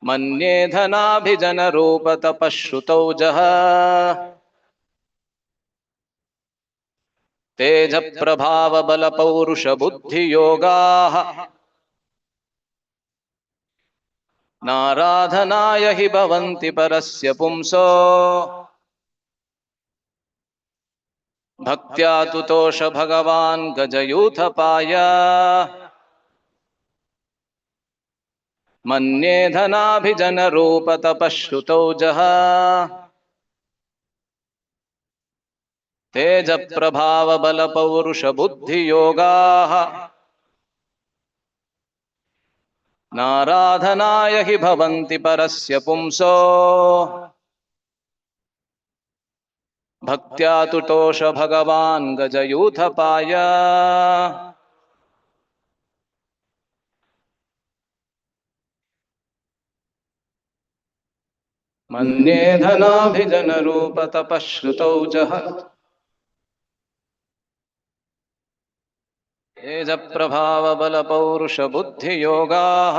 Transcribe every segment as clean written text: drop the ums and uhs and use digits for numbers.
मन्ये धनाभिजन रूप तपश्रुतौ जः तेज प्रभाव बल पौरुष बुद्धि योगाः नाराधनाय हि भवन्ति परस्य पुंसो भक्त्या तुतोष भगवान् गजयूथपाय मन्ये धनाभिजन रूप तपश्रुतौ जः तेज प्रभाव बल पौरुष बुद्धि योगाः नाराधनाय हि भवन्ति परस्य पुंसो भक्त्या तुतोष भगवान् गजयूथपाय मन्ये धनाभिजन रूप तपश्रुतौ जः तेज प्रभाव बल पौरुष बुद्धि योगाः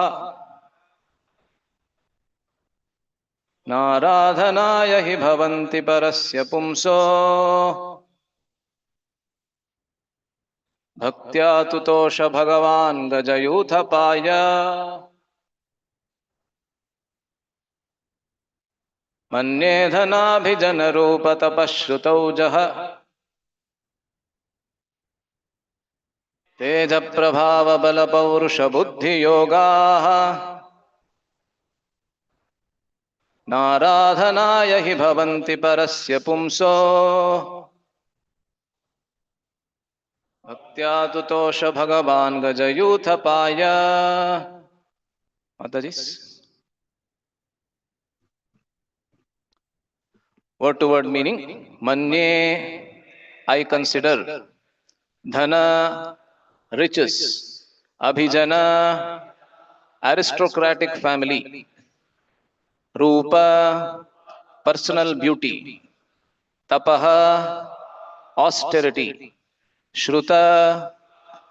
नाराधनाय हि भवन्ति परस्य पुंसो भक्त्या तुतोष भगवान् गजयूथपाय मन्ये धनाभिजन रूप तपश्रुतौ जः तेज प्रभाव बल पौरुष बुद्धि योगाः नाराधनाय हि भवन्ति परस्य पुंसो भक्त्या तुतोष भगवान् गजयूथपाय माताजी word to word meaning manye I consider dhana riches abhijana aristocratic family Rupa personal beauty tapaha austerity shruta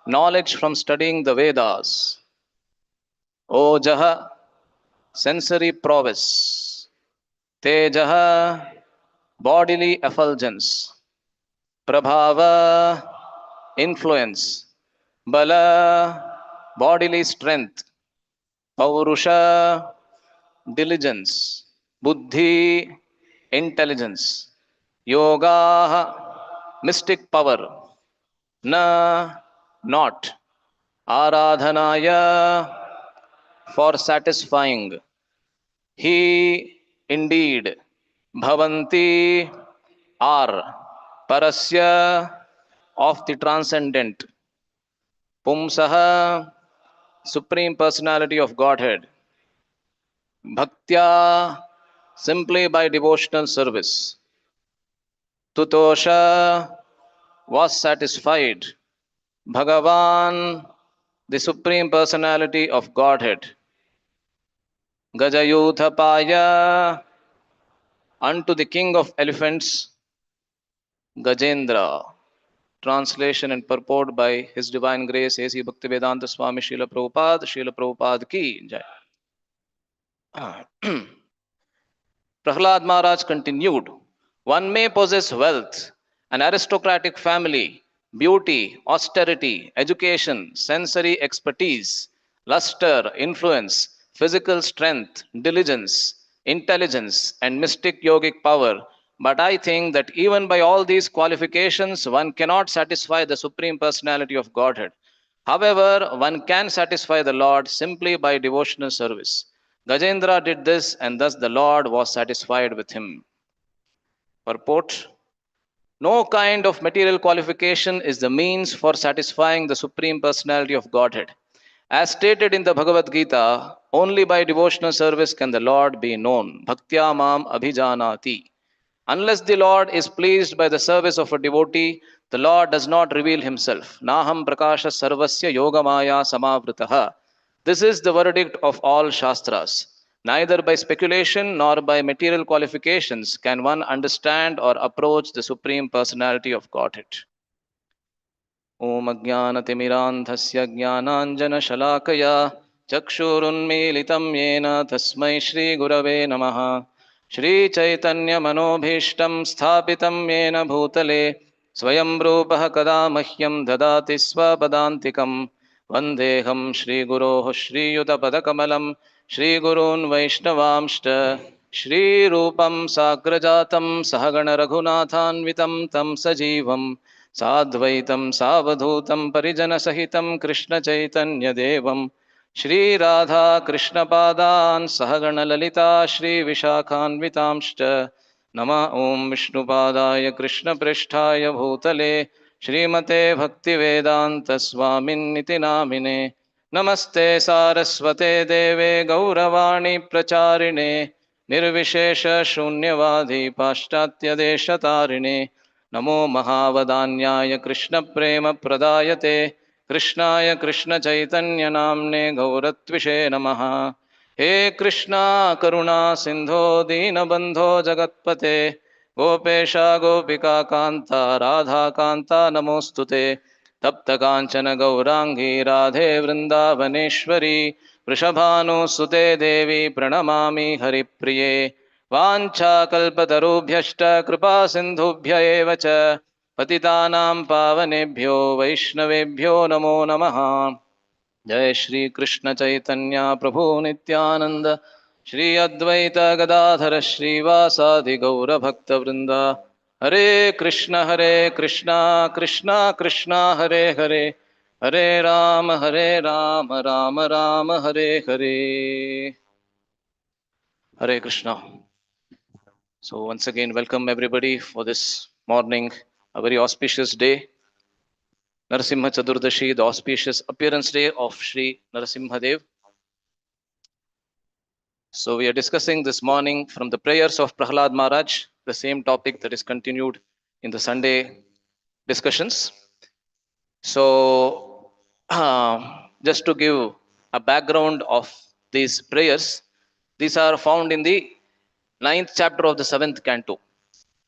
knowledge from studying the Vedas ojaha sensory prowess tejaha bodily effulgence prabhava influence bala bodily strength paurusha diligence, buddhi, intelligence, yoga, mystic power, na, not, aradhanaya, for satisfying, he, indeed, bhavanti, are, parasya, of the transcendent, pumsaha, supreme personality of Godhead, bhaktya, simply by devotional service. Tutosha, was satisfied. Bhagavan, the supreme personality of Godhead. Gajayuthapaya, unto the king of elephants, Gajendra. Translation and purport by His Divine Grace A.C. Bhaktivedanta Swami Srila Prabhupada ki jai. Prahlad Maharaj continued, one may possess wealth, an aristocratic family, beauty, austerity, education, sensory expertise, luster, influence, physical strength, diligence, intelligence, and mystic yogic power. But I think that even by all these qualifications, one cannot satisfy the Supreme Personality of Godhead. However, one can satisfy the Lord simply by devotional service. Gajendra did this, and thus the Lord was satisfied with him. Purport: no kind of material qualification is the means for satisfying the Supreme Personality of Godhead. As stated in the Bhagavad Gita, only by devotional service can the Lord be known. Bhaktya mam abhijanati. Unless the Lord is pleased by the service of a devotee, the Lord does not reveal himself. Naham prakasha sarvasya yogamaya samavritaha. This is the verdict of all Shastras. Neither by speculation nor by material qualifications can one understand or approach the Supreme Personality of Godhead. Om Ajnanatimirandhasya Jnananjana Shalakaya चक्षुरुन्मीलितं येन तस्मै श्रीगुरवे नमः। श्रीचैतन्यमनोभीष्टं स्थापितं येन भूतले स्वयं रूपः कदा मह्यं ददाति स्वपदान्तिकं। वन्देऽहं श्रीगुरोः श्रीयुतपदकमलं श्रीगुरून् वैष्णवांश्च श्रीरूपं साग्रजातं सहगणरघुनाथान्वितं तं सजीवं साद्वैतं सावधूतं परिजनसहितं कृष्णचैतन्यदेवं श्रीराधा कृष्णपादान् सहगणललिता श्रीविशाखान्वितांश्च नमः ॐ विष्णुपादाय कृष्णप्रेष्ठाय भूतले श्रीमते भक्तिवेदान्तस्वामिन्निति नामिने। नमस्ते सारस्वते देवे गौरवाणी प्रचारिणे निर्विशेषशून्यवादी पाश्चात्यदेशतारिणे। नमो महावदान्याय कृष्णप्रेमप्रदायते कृष्णाय कृष्णचैतन्यनाम्ने गौरत्विषे नमः। हे कृष्णा करुणा सिन्धो दीनबन्धो जगत्पते गोपेशा गोपिका कान्ता राधा कान्ता नमोऽस्तुते। तप्तकाञ्चन गौराङ्गी राधे वृन्दावनेश्वरी वृषभानुसुते देवी प्रणमामि हरिप्रिये। वाञ्छाकल्पतरुभ्यश्च कृपा सिन्धुभ्य एव च पतितानां पावनेभ्यो वैष्णवेभ्यो नमो नमः। जय श्री कृष्ण चैतन्य प्रभु नित्यानंद श्री अद्वैत गदाधर श्रीवासादि गौर भक्त वृंद। हरे Krishna Krishna Krishna Hare Hare Hare Ram Ram Ram Hare Hare. Hare Krishna. So once again, welcome everybody for this morning, a very auspicious day. Narasimha Chaturdashi, the auspicious appearance day of Sri Narasimha Dev. So we are discussing this morning from the prayers of Prahlad Maharaj, the same topic that is continued in the Sunday discussions. So just to give a background of these prayers, these are found in the 9th chapter of the 7th canto.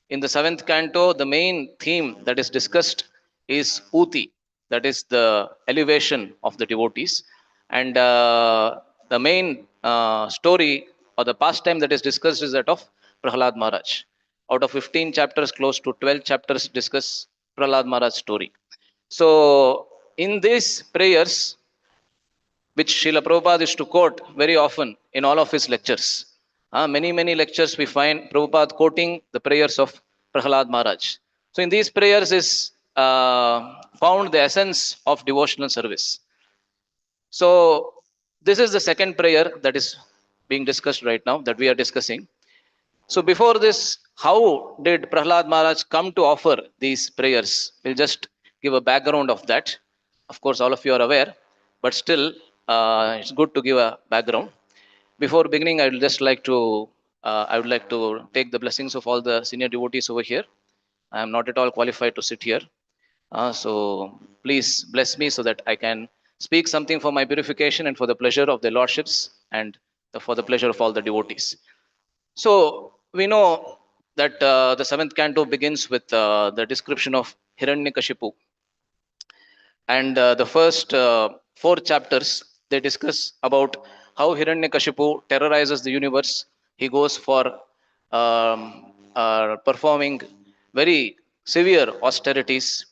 In the 7th canto, the main theme that is discussed is Uti, that is the elevation of the devotees. And the main story or the pastime that is discussed is that of Prahlad Maharaj. Out of 15 chapters, close to 12 chapters discuss Prahlad Maharaj's story. So in these prayers, which Srila Prabhupada used to quote very often in all of his lectures. Many lectures we find Prabhupada quoting the prayers of Prahlad Maharaj. So in these prayers is found the essence of devotional service. So this is the second prayer that is being discussed right now, that we are discussing. So before this, how did Prahlad Maharaj come to offer these prayers? We'll just give a background of that. Of course, all of you are aware, but still, it's good to give a background. Before beginning, I would like to take the blessings of all the senior devotees over here. I am not at all qualified to sit here. So please bless me so that I can speak something for my purification and for the pleasure of the lordships and for the pleasure of all the devotees. So we know that the 7th canto begins with the description of Hiranyakashipu. And the first 4 chapters, they discuss about how Hiranyakashipu terrorizes the universe. He goes for performing very severe austerities.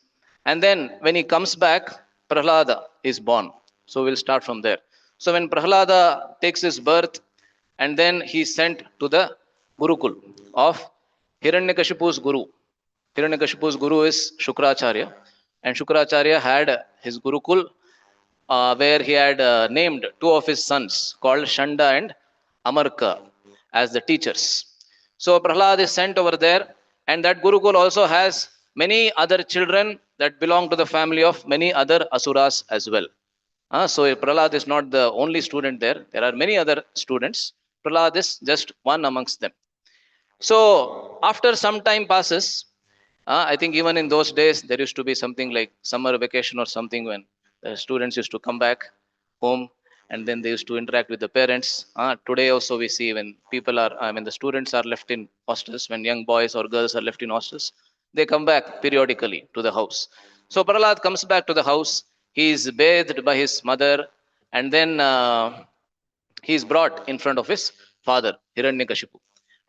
And then when he comes back, Prahlada is born. So we'll start from there. So when Prahlada takes his birth, and then he is sent to the Gurukul of Hiranyakashipu's Guru. Hiranyakashipu's Guru is Shukracharya, and Shukracharya had his Gurukul where he had named 2 of his sons called Shanda and Amarka as the teachers. So Prahlad is sent over there, and that Gurukul also has many other children that belong to the family of many other asuras as well. So Prahlad is not the only student there. There are many other students. Prahlad is just one amongst them. So after some time passes, I think even in those days, there used to be something like summer vacation or something when the students used to come back home and then they used to interact with the parents. Today also we see when the students are left in hostels, when young boys or girls are left in hostels, they come back periodically to the house. So Prahlad comes back to the house. He is bathed by his mother And then he is brought in front of his father, Hiranyakashipu.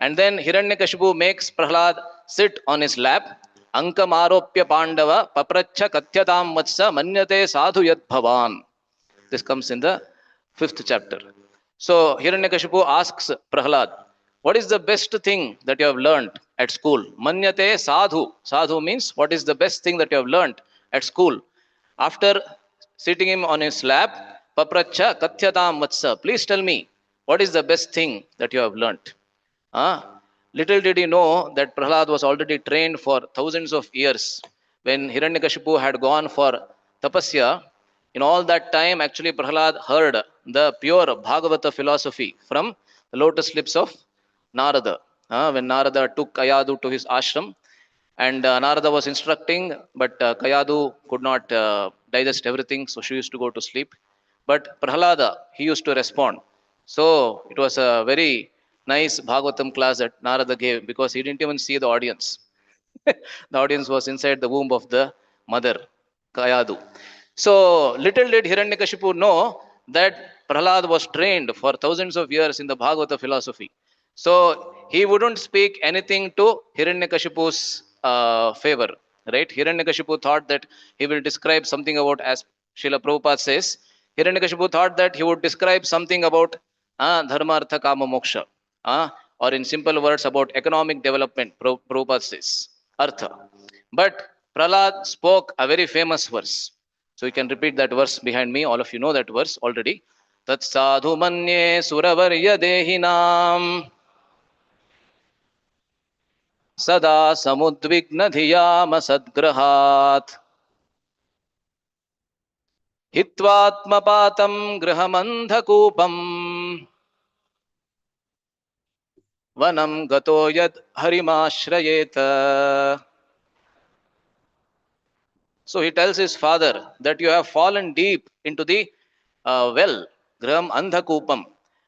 And then Hiranyakashipu makes Prahlad sit on his lap. Ankamaropya Pandava papracha katyatam vatsa manyate sadhu yat bhavan. This comes in the 5th chapter. So Hiranyakashipu asks Prahlad, what is the best thing that you have learned at school? Manyate sadhu. Sadhu means what is the best thing that you have learned at school? After sitting him on his lap, papracha katyatam vatsa. Please tell me, what is the best thing that you have learned? Little did he know that Prahlad was already trained for thousands of years. When Hiranyakashipu had gone for tapasya, in all that time, actually, Prahlad heard the pure Bhagavata philosophy from the lotus lips of Narada. When Narada took Kayadu to his ashram, and Narada was instructing, but Kayadu could not digest everything, so she used to go to sleep. But Prahlada, he used to respond. So it was a very nice Bhagavatam class that Narada gave, because he didn't even see the audience. The audience was inside the womb of the mother, Kayadu. So little did Hiranyakashipu know that Prahlad was trained for thousands of years in the Bhagavata philosophy. So he wouldn't speak anything to Hiranyakashipu's favor, right? Hiranyakashipu thought that he will describe something about, as Srila Prabhupada says, Hiranyakashipu thought that he would describe something about dharma, artha, kama, moksha, or in simple words about economic development. Prabhupada says artha. But Prahlad spoke a very famous verse. So you can repeat that verse behind me. All of you know that verse already. Tat sadhu manye suravarya dehinam sada samudvigna dhiyama sadgrahat hitvatmapatam grihamandhakupam vanam gato yad harimashrayeta. So he tells his father that you have fallen deep into the well, graham andhakupam.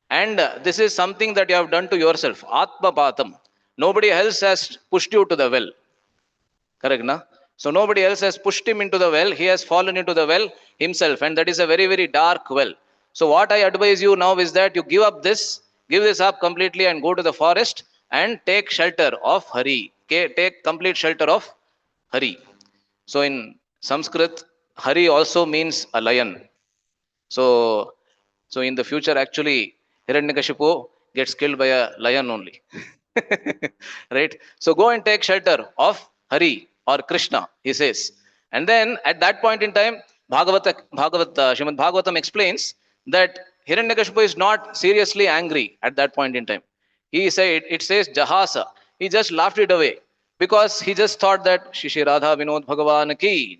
And this is something that you have done to yourself, atmapatam. Nobody else has pushed you to the well. Correct, na? So nobody else has pushed him into the well. He has fallen into the well himself. And that is a very, very dark well. So what I advise you now is that you give this up completely and go to the forest and take shelter of Hari. Okay? Take complete shelter of Hari. So in Sanskrit, Hari also means a lion. So in the future, actually, Hiranyakashipu gets killed by a lion only. Right? So go and take shelter of Hari or Krishna, he says. And then at that point in time, Srimad Bhagavatam explains that Hiranyakashipu is not seriously angry at that point in time. It says Jahasa. He just laughed it away, because he just thought that Shri Radha Vinod Bhagavan ki,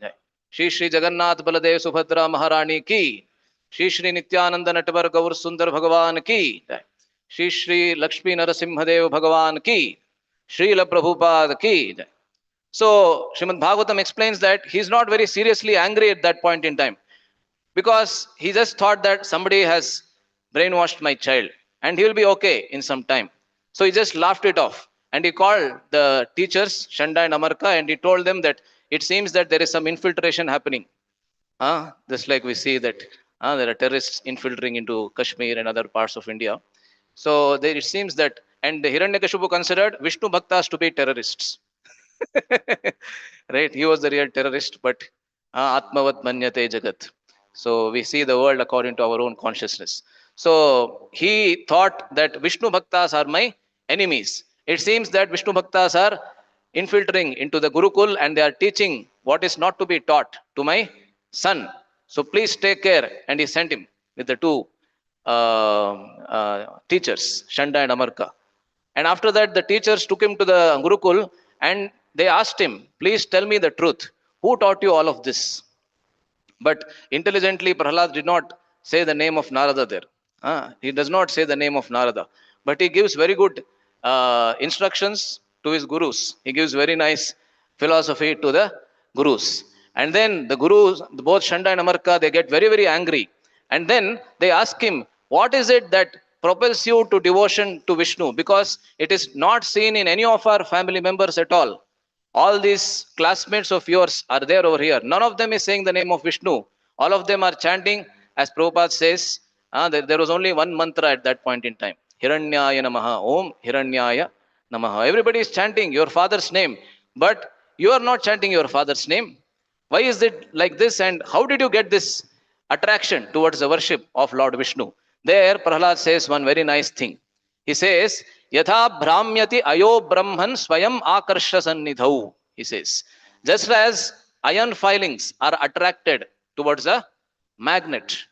Shri Jagannath Baladev Subhadra Maharani ki, Shri Nityananda Natvar Gaur Sundar Bhagavan ki, Shri Lakshmi Narasimhadev Bhagavan ki, Srila Prabhupada ki. So Srimad Bhagavatam explains that he is not very seriously angry at that point in time, because he just thought that somebody has brainwashed my child and he will be okay in some time. So he just laughed it off. And he called the teachers, Shanda and Amarka, and he told them that it seems that there is some infiltration happening. Just like we see that there are terrorists infiltrating into Kashmir and other parts of India. So it seems that, and Hiranyakashipu considered Vishnu Bhaktas to be terrorists. Right? He was the real terrorist, but Atmavat Manyate Jagat. So we see the world according to our own consciousness. So he thought that Vishnu Bhaktas are my enemies. It seems that Vishnu Bhaktas are infiltrating into the Gurukul and they are teaching what is not to be taught to my son. So please take care. And he sent him with the two teachers, Shanda and Amarka. And after that, the teachers took him to the Gurukul and they asked him, please tell me the truth. Who taught you all of this? But intelligently, Prahlad did not say the name of Narada there. He does not say the name of Narada. But he gives very good instructions to his gurus. He gives very nice philosophy to the gurus. And then the gurus, both Shanda and Amarka, they get very, very angry. And then they ask him, what is it that propels you to devotion to Vishnu? Because it is not seen in any of our family members at all. All these classmates of yours are there over here. None of them is saying the name of Vishnu. All of them are chanting As Prabhupada says, there was only one mantra at that point in time. Hiranyaya Namaha, Om Hiranyaya Namaha. Everybody is chanting your father's name, but you are not chanting your father's name. Why is it like this, and how did you get this attraction towards the worship of Lord Vishnu? There, Prahlad says one very nice thing. He says, Yatha Brahmyati Ayo Brahman Swayam Akarsha Sannidhau. He says, just as iron filings are attracted towards a magnet.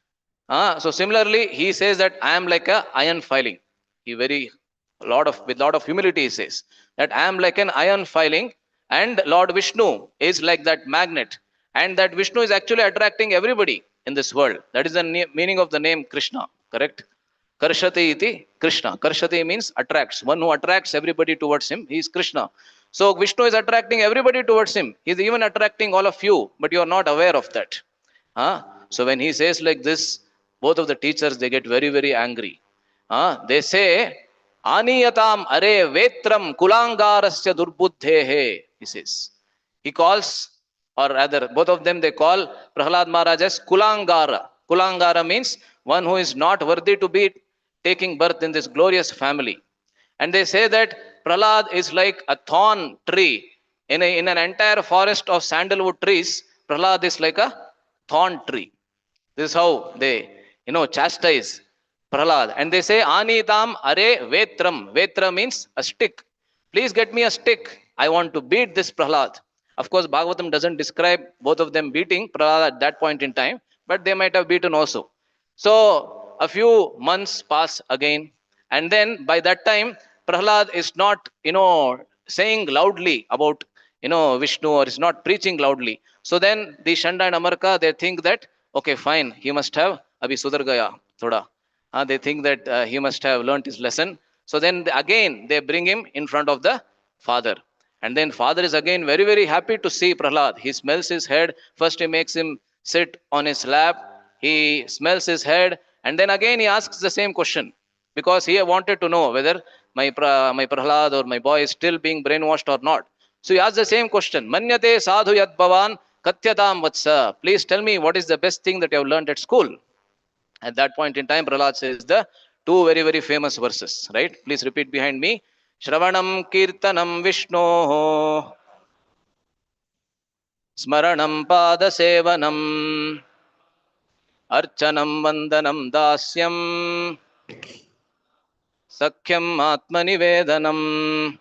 So similarly, he says that I am like a iron filing. He with lot of humility he says that I am like an iron filing, and Lord Vishnu is like that magnet, and that Vishnu is actually attracting everybody in this world. That is the meaning of the name Krishna, correct? Karshati iti Krishna. Karshati means attracts. One who attracts everybody towards him, he is Krishna. So Vishnu is attracting everybody towards him. He is even attracting all of you, but you are not aware of that. So when he says like this, both of the teachers, they get very, very angry. They say, Aniyatam are vetram kulangarasya durbuddhehe, he says. He calls, or rather, both of them, they call Prahlad Maharaj as Kulangara. Kulangara means one who is not worthy to be taking birth in this glorious family. And they say that Prahlad is like a thorn tree. In an entire forest of sandalwood trees, Prahlad is like a thorn tree. This is how they, chastise Prahlad. And they say, Anitam are vetram. Vetra means a stick. Please get me a stick. I want to beat this Prahlad. Of course, Bhagavatam doesn't describe both of them beating Prahlad at that point in time, but they might have beaten also. So a few months pass again, and then by that time, Prahlad is not, saying loudly about, Vishnu, or is not preaching loudly. So then the Shanda and Amarka, they think that, okay, fine, he must have abhi sudhar gaya thoda. They think that he must have learnt his lesson. So then again, they bring him in front of the father. And then father is again very, very happy to see Prahlad. He smells his head. First he makes him sit on his lap. He smells his head. And then again he asks the same question, because he wanted to know whether my Prahlad or my boy is still being brainwashed or not. So he asks the same question. Manyate sadhu yad bhavan katyatam vatsa. Please tell me, what is the best thing that you have learned at school? At that point in time, Prahlad says the two very, very famous verses, right? Please repeat behind me. Shravanam Kirtanam Vishno Smaranam Pada Sevanam Archanam Vandanam Dasyam Sakhyam Atmanivedanam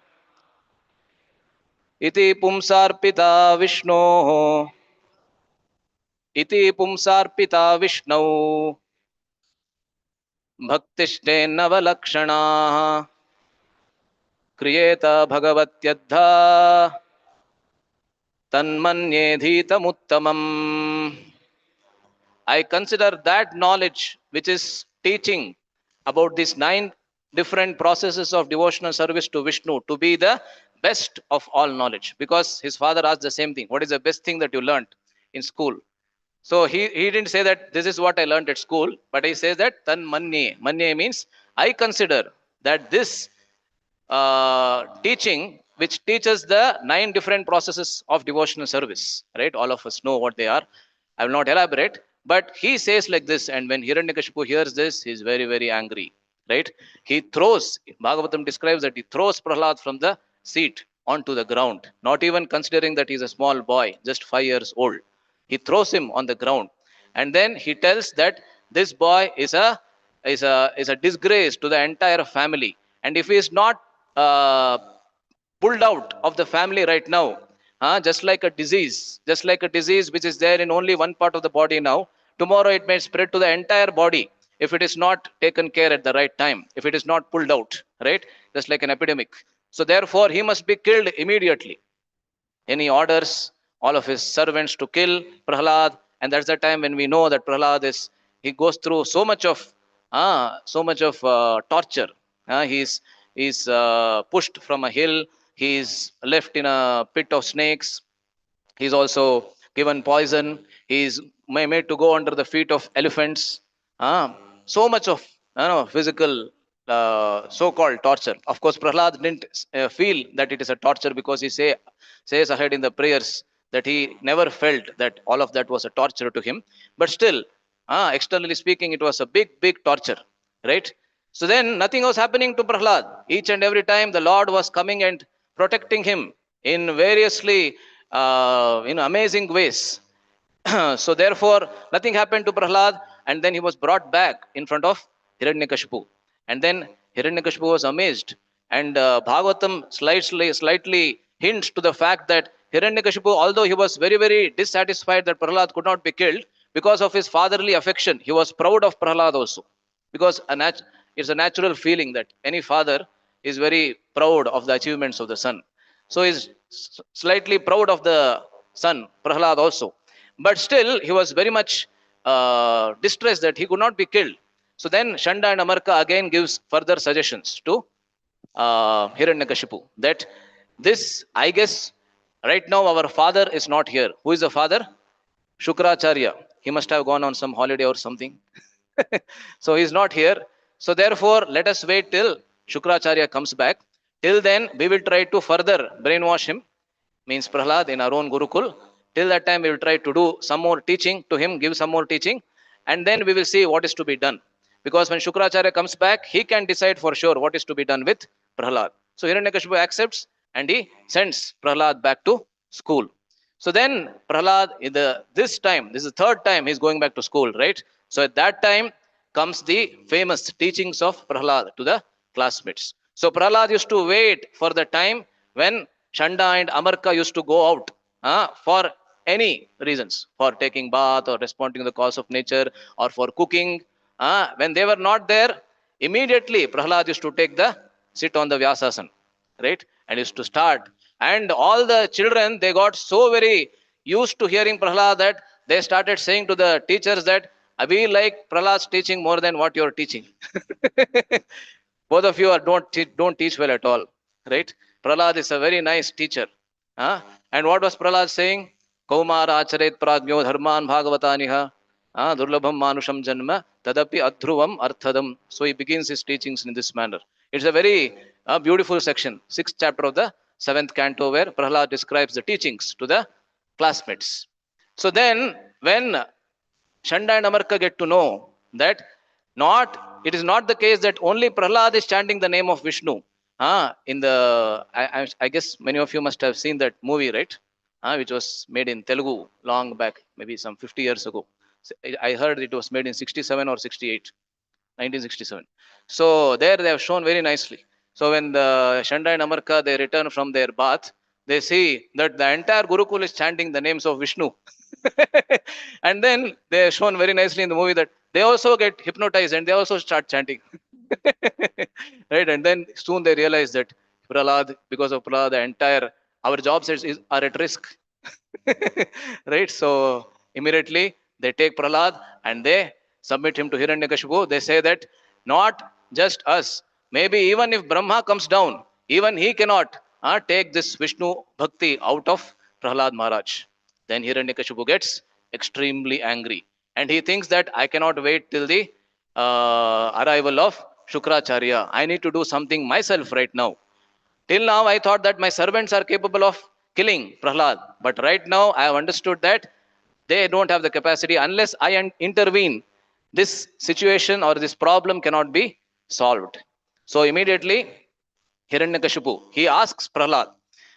Iti Pumsarpita Vishno Iti Pumsarpita Vishnu Bhaktishte Navalakshana Kriyeta Bhagavatyadha Tanmanyedhitamuttamam. I consider that knowledge which is teaching about these 9 different processes of devotional service to Vishnu to be the best of all knowledge, because his father asked the same thing. What is the best thing that you learned in school? So he didn't say that this is what I learned at school, but he says that tan manye. Manye means I consider that this teaching, which teaches the 9 different processes of devotional service, right? All of us know what they are. I will not elaborate, but he says like this, and when Hiranyakashipu hears this, he is very, very angry, right? He throws, Bhagavatam describes that he throws Prahlad from the seat onto the ground, not even considering that he is a small boy, just 5 years old. He throws him on the ground, and then he tells that this boy is a disgrace to the entire family, and if he is not pulled out of the family right now, just like a disease which is there in only one part of the body now, tomorrow it may spread to the entire body if it is not taken care at the right time, if it is not pulled out, right? Just like an epidemic. So therefore he must be killed immediately. And he orders all of his servants to kill Prahlad, and that's the time when we know that Prahlad he goes through so much of torture. He's pushed from a hill. He's left in a pit of snakes. He's also given poison. He's made to go under the feet of elephants. So much of physical so-called torture. Of course, Prahlad didn't feel that it is a torture, because he says ahead in the prayers that he never felt that all of that was a torture to him. But still, Externally speaking, it was a big torture, right? So then nothing was happening to Prahlad. Each and every time the Lord was coming and protecting him in variously, amazing ways. So therefore, nothing happened to Prahlad, and then he was brought back in front of Hiranyakashipu. And then Hiranyakashipu was amazed. And Bhagavatam slightly hints to the fact that Hiranyakashipu, although he was very dissatisfied that Prahlad could not be killed, because of his fatherly affection, he was proud of Prahlad also. Because it's a natural feeling that any father is very proud of the achievements of the son. So he's slightly proud of the son, Prahlad also. But still, he was very much distressed that he could not be killed. So then Shanda and Amarka again gives further suggestions to Hiranyakashipu that this, I guess, right now our father is not here. Who is the father? Shukracharya. He must have gone on some holiday or something. So he's not here. So therefore, let us wait till Shukracharya comes back. Till then, we will try to further brainwash him, means Prahlad, in our own Gurukul. Till that time, we will try to do some more teaching to him, give some more teaching, and then we will see what is to be done. Because when Shukracharya comes back, he can decide for sure what is to be done with Prahlad. So Hiranyakashipu accepts and he sends Prahlad back to school. So then Prahlad, this time, this is the third time he's going back to school, right? So at that time comes the famous teachings of Prahlad to the classmates. So Prahlad used to wait for the time when Shanda and Amarka used to go out for any reasons, for taking bath or responding to the cause of nature or for cooking. When they were not there, immediately Prahlad used to take the sit on the Vyasasana, right? And used to start. And all the children, they got so very used to hearing Prahlad that they started saying to the teachers that, we like Prahlad's teaching more than what you're teaching. Both of you don't teach well at all, right? Prahlad is a very nice teacher. And what was Prahlad saying? Kaumara acharet pragyo dharman bhagavataniha durlabham manusham janma tadapi adhruvam arthadam. So he begins his teachings in this manner. It's a very beautiful section, 6th chapter of the 7th canto, where Prahlad describes the teachings to the classmates. So then, when Shanda and Amarka get to know that it is not the case that only Prahlad is chanting the name of Vishnu. I guess many of you must have seen that movie, right? Which was made in Telugu long back, maybe some 50 years ago. I heard it was made in 67 or 68, 1967. So there they have shown very nicely. So when the Shanda and Amarka, they return from their bath, they see that the entire Gurukul is chanting the names of Vishnu. And then they have shown very nicely in the movie that they also get hypnotized and they also start chanting. Right? And then soon they realize that Prahlad, because of Prahlad, the entire, our jobs are at risk. Right? So immediately they take Prahlad and they submit him to Hiranyakashipu. They say that not just us, maybe even if Brahma comes down, even he cannot take this Vishnu Bhakti out of Prahlad Maharaj. Then Hiranyakashipu gets extremely angry. And he thinks that I cannot wait till the arrival of Shukracharya. I need to do something myself right now. Till now, I thought that my servants are capable of killing Prahlad. But right now, I have understood that they don't have the capacity. Unless I intervene, this situation or this problem cannot be solved. So immediately, Hiranyakashipu, he asks Prahlad,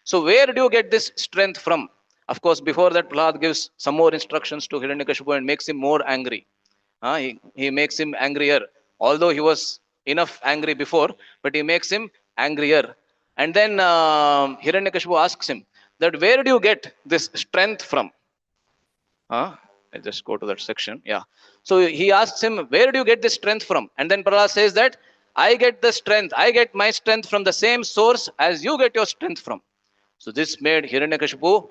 so where do you get this strength from? Of course, before that, Prahlad gives some more instructions to Hiranyakashipu and makes him more angry. He makes him angrier. Although he was enough angry before, but he makes him angrier. And then Hiranyakashipu asks him that where do you get this strength from? I just go to that section. Yeah. So he asks him, where do you get this strength from? And then Prahlad says that I get my strength from the same source as you get your strength from. So this made Hiranyakashipu,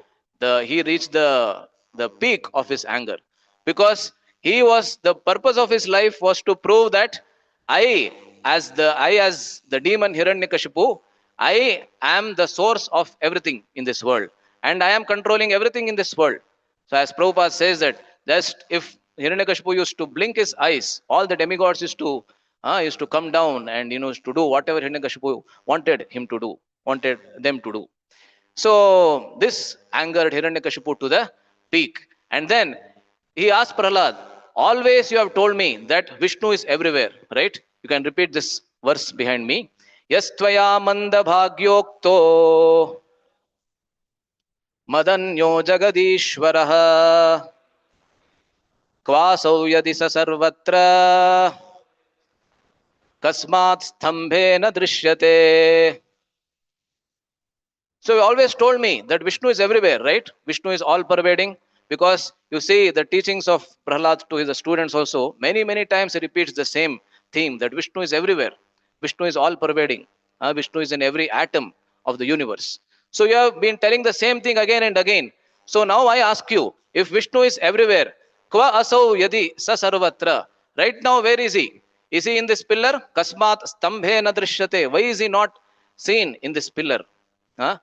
he reached the peak of his anger, because the purpose of his life was to prove that I as the demon Hiranyakashipu, I am the source of everything in this world, and I am controlling everything in this world. So as Prabhupada says that just if Hiranyakashipu used to blink his eyes, all the demigods used to come down and to do whatever Hiranyakashipu wanted them to do. So this angered Hiranyakashipu to the peak. And then he asked Prahlad always you have told me that Vishnu is everywhere, right? You can repeat this verse behind me. Yastvaya manda bhagyokto madanyo jagadishwarah क्वासौ यदि स सर्वत्र kasmat stambhena drishyate. So you always told me that Vishnu is everywhere, right? Vishnu is all pervading, because you see the teachings of Prahlad to his students also, many times he repeats the same theme, that Vishnu is everywhere. Vishnu is all pervading. Vishnu is in every atom of the universe. So you have been telling the same thing again and again. So now I ask you, if Vishnu is everywhere, kva asau yadi sa sarvatra, right now where is he? Is he in this pillar? Kasmat stambhena drishyate. Why is he not seen in this pillar? Huh?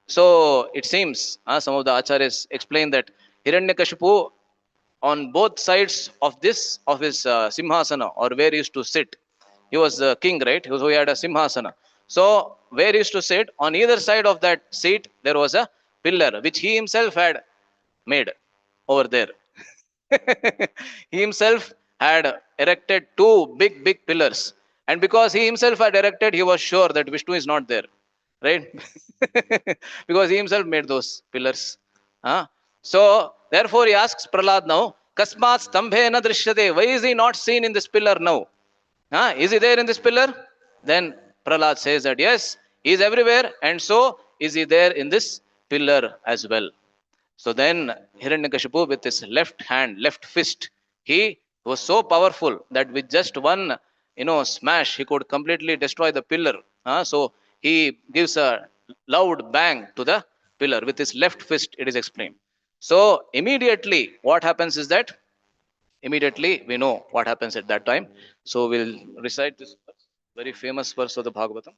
So it seems some of the acharyas explain that Hiranyakashipu, on both sides of this of his simhasana, or where he used to sit, he was the king, right? He had a simhasana. So where he used to sit, on either side of that seat there was a pillar which he himself had made over there. He himself had erected two big pillars, and because he himself had erected, he was sure that Vishnu is not there, right? Because he himself made those pillars. So therefore he asks Prahlad now, Kasmat stambhe na drishyate. Why is he not seen in this pillar now? Is he there in this pillar? Then Prahlad says that yes, he is everywhere, and so is he there in this pillar as well. So then Hiranyakashipu, with his left hand, left fist, he was so powerful that with just one, smash, he could completely destroy the pillar. So he gives a loud bang to the pillar with his left fist, it is explained. So immediately what happens is that, immediately we know what happens at that time. So we'll recite this very famous verse of the Bhagavatam.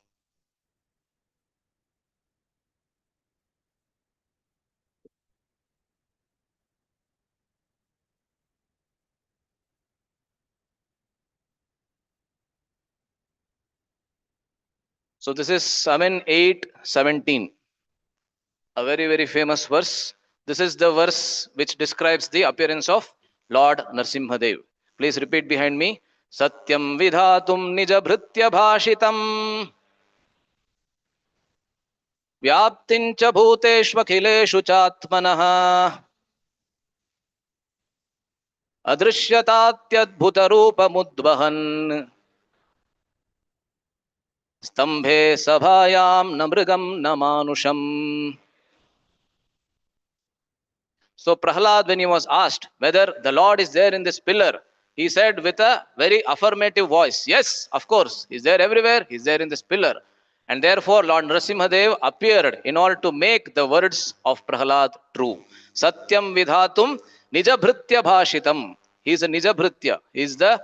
So this is 7:8:17. A very famous verse. This is the verse which describes the appearance of Lord Narsimhadev. Please repeat behind me. Satyam vidhatum nijabhritya bhashitam vyaptincha bhuteshvakhileshu chatmanah adrishyatatyadbhutarupamudvahan stambhe sabhayam namrigam namanusham. So Prahlad, when he was asked whether the Lord is there in this pillar, he said with a very affirmative voice, yes, of course, he's there everywhere, he's there in this pillar. And therefore Lord Narasimhadev appeared in order to make the words of Prahlad true. Satyam vidhatum nijabhritya bhashitam. He is a nijabhritya. He is the,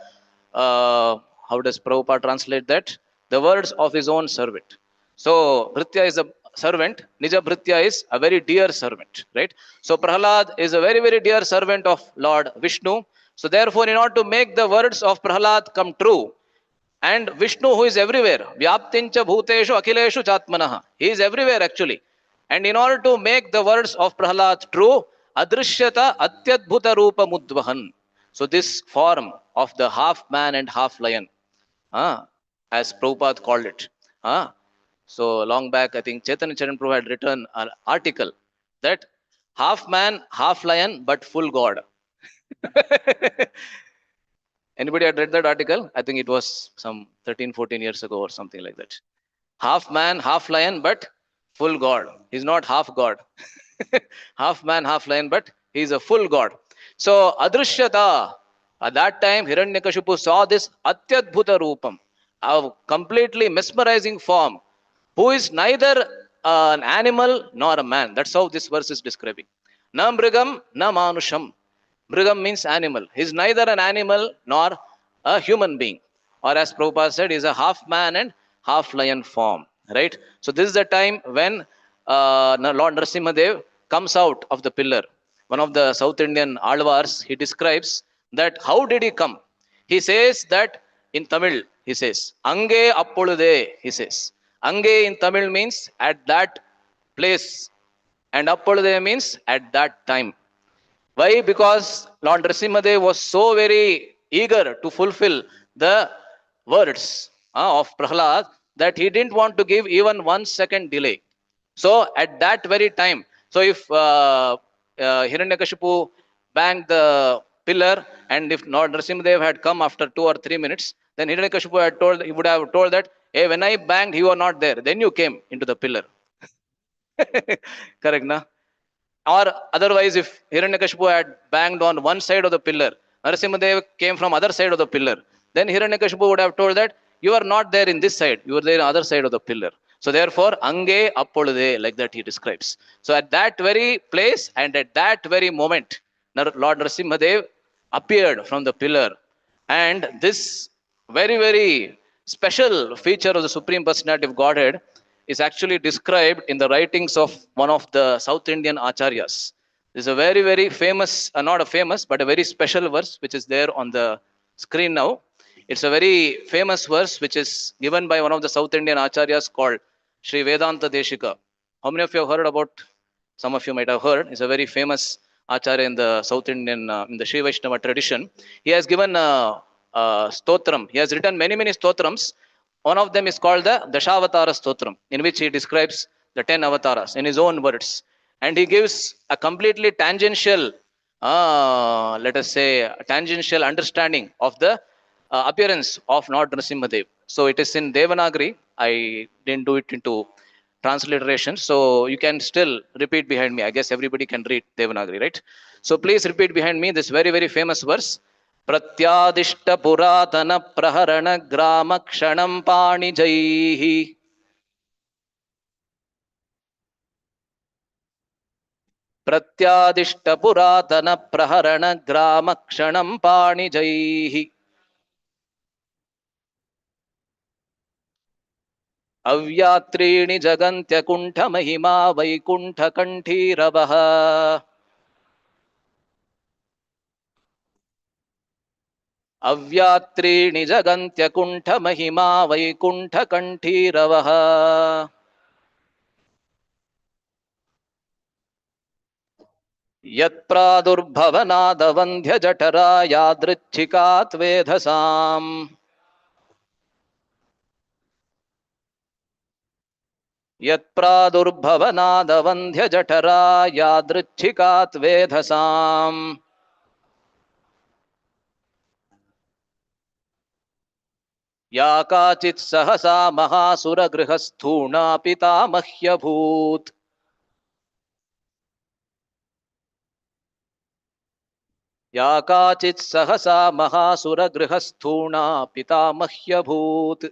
how does Prabhupada translate that? The words of his own servant. So Bhritya is a servant, Nija Bhritya is a very dear servant, right? So Prahlad is a very dear servant of Lord Vishnu. So therefore, in order to make the words of Prahlad come true, and Vishnu, who is everywhere, Vyaptincha Bhuteshu Akhileshu Chatmanaha, he is everywhere actually. And in order to make the words of Prahlad true, Adrishyata Atyadbhuta Rupa Mudvahan. So this form of the half man and half lion, as Prabhupada called it. So long back, I think Chaitanya Charan Prabhu had written an article that half man, half lion, but full God. Anybody had read that article? I think it was some 13-14 years ago or something like that. Half man, half lion, but full God. He's not half God. Half man, half lion, but he's a full God. So Adrishyata, at that time Hiranyakashipu saw this Atyadbhuta Rupam, a completely mesmerizing form, who is neither an animal nor a man. That's how this verse is describing. Na mrigam, na manusham. Mrigam means animal. He is neither an animal nor a human being. Or as Prabhupada said, he is a half man and half lion form. Right? So this is the time when Lord Narasimhadev comes out of the pillar. One of the South Indian Alvars, he describes that how did he come? He says that in Tamil, he says, Ange appolude, he says. Ange in Tamil means at that place, and appolude means at that time. Why? Because Lord Nrsimhadev was so very eager to fulfill the words of Prahlad that he didn't want to give even 1 second delay. So at that very time, so if Hiranyakashipu banged the pillar, and if Lord Nrsimhadev had come after 2 or 3 minutes, then Hiranyakashipu had told, he would have told that, hey, when I banged, you were not there. Then you came into the pillar. Correct, na? Or otherwise, if Hiranyakashipu had banged on one side of the pillar, Narasimhadev came from other side of the pillar, then Hiranyakashipu would have told that you are not there in this side, you are there on the other side of the pillar. So therefore, Ange Appolude, like that he describes. So at that very place and at that very moment, Lord Narasimhadev appeared from the pillar. And this very, very special feature of the Supreme Personality of Godhead is actually described in the writings of one of the South Indian Acharyas. This is a very, very famous, not a famous, but a very special verse which is there on the screen now. It's a very famous verse which is given by one of the South Indian Acharyas called Sri Vedanta Deshika. How many of you have heard about? Some of you might have heard. He's a very famous Acharya in the South Indian, in the Sri Vaishnava tradition. He has given stotram. He has written many, many stotrams. One of them is called the Dashavatara Stotram, in which he describes the 10 avatars in his own words. And he gives a completely tangential, let us say, a tangential understanding of the appearance of Lord Nrsimhadev. So it is in Devanagari. I didn't do it into transliteration. So you can still repeat behind me. I guess everybody can read Devanagari, right? So please repeat behind me this very, very famous verse. Pratyadishta puratana praharana grama kshanam panijaihi. प्रत्यादिष्ट पुरातन प्रहरण ग्राम क्षणं पाणिजैः अव्यात्रीणि जगन्त्यकुण्ठ महिमा वैकुण्ठ कण्ठीरवः अव्यात्रीणि जगन्त्यकुण्ठ महिमा वैकुण्ठ कण्ठीरवः यत्प्रादुर्भवनादवन्ध्य जठरा यादृच्छिकात् वेधसाम् यत्प्रादुर्भवनादवन्ध्य जठरा यादृच्छिकात् वेधसाम् या काचित् सहसा महासुरगृहस्थूणा पितामह्यभूत् या काचित् सहसा महासुरगृहस्थूणा पितामह्यभूत्.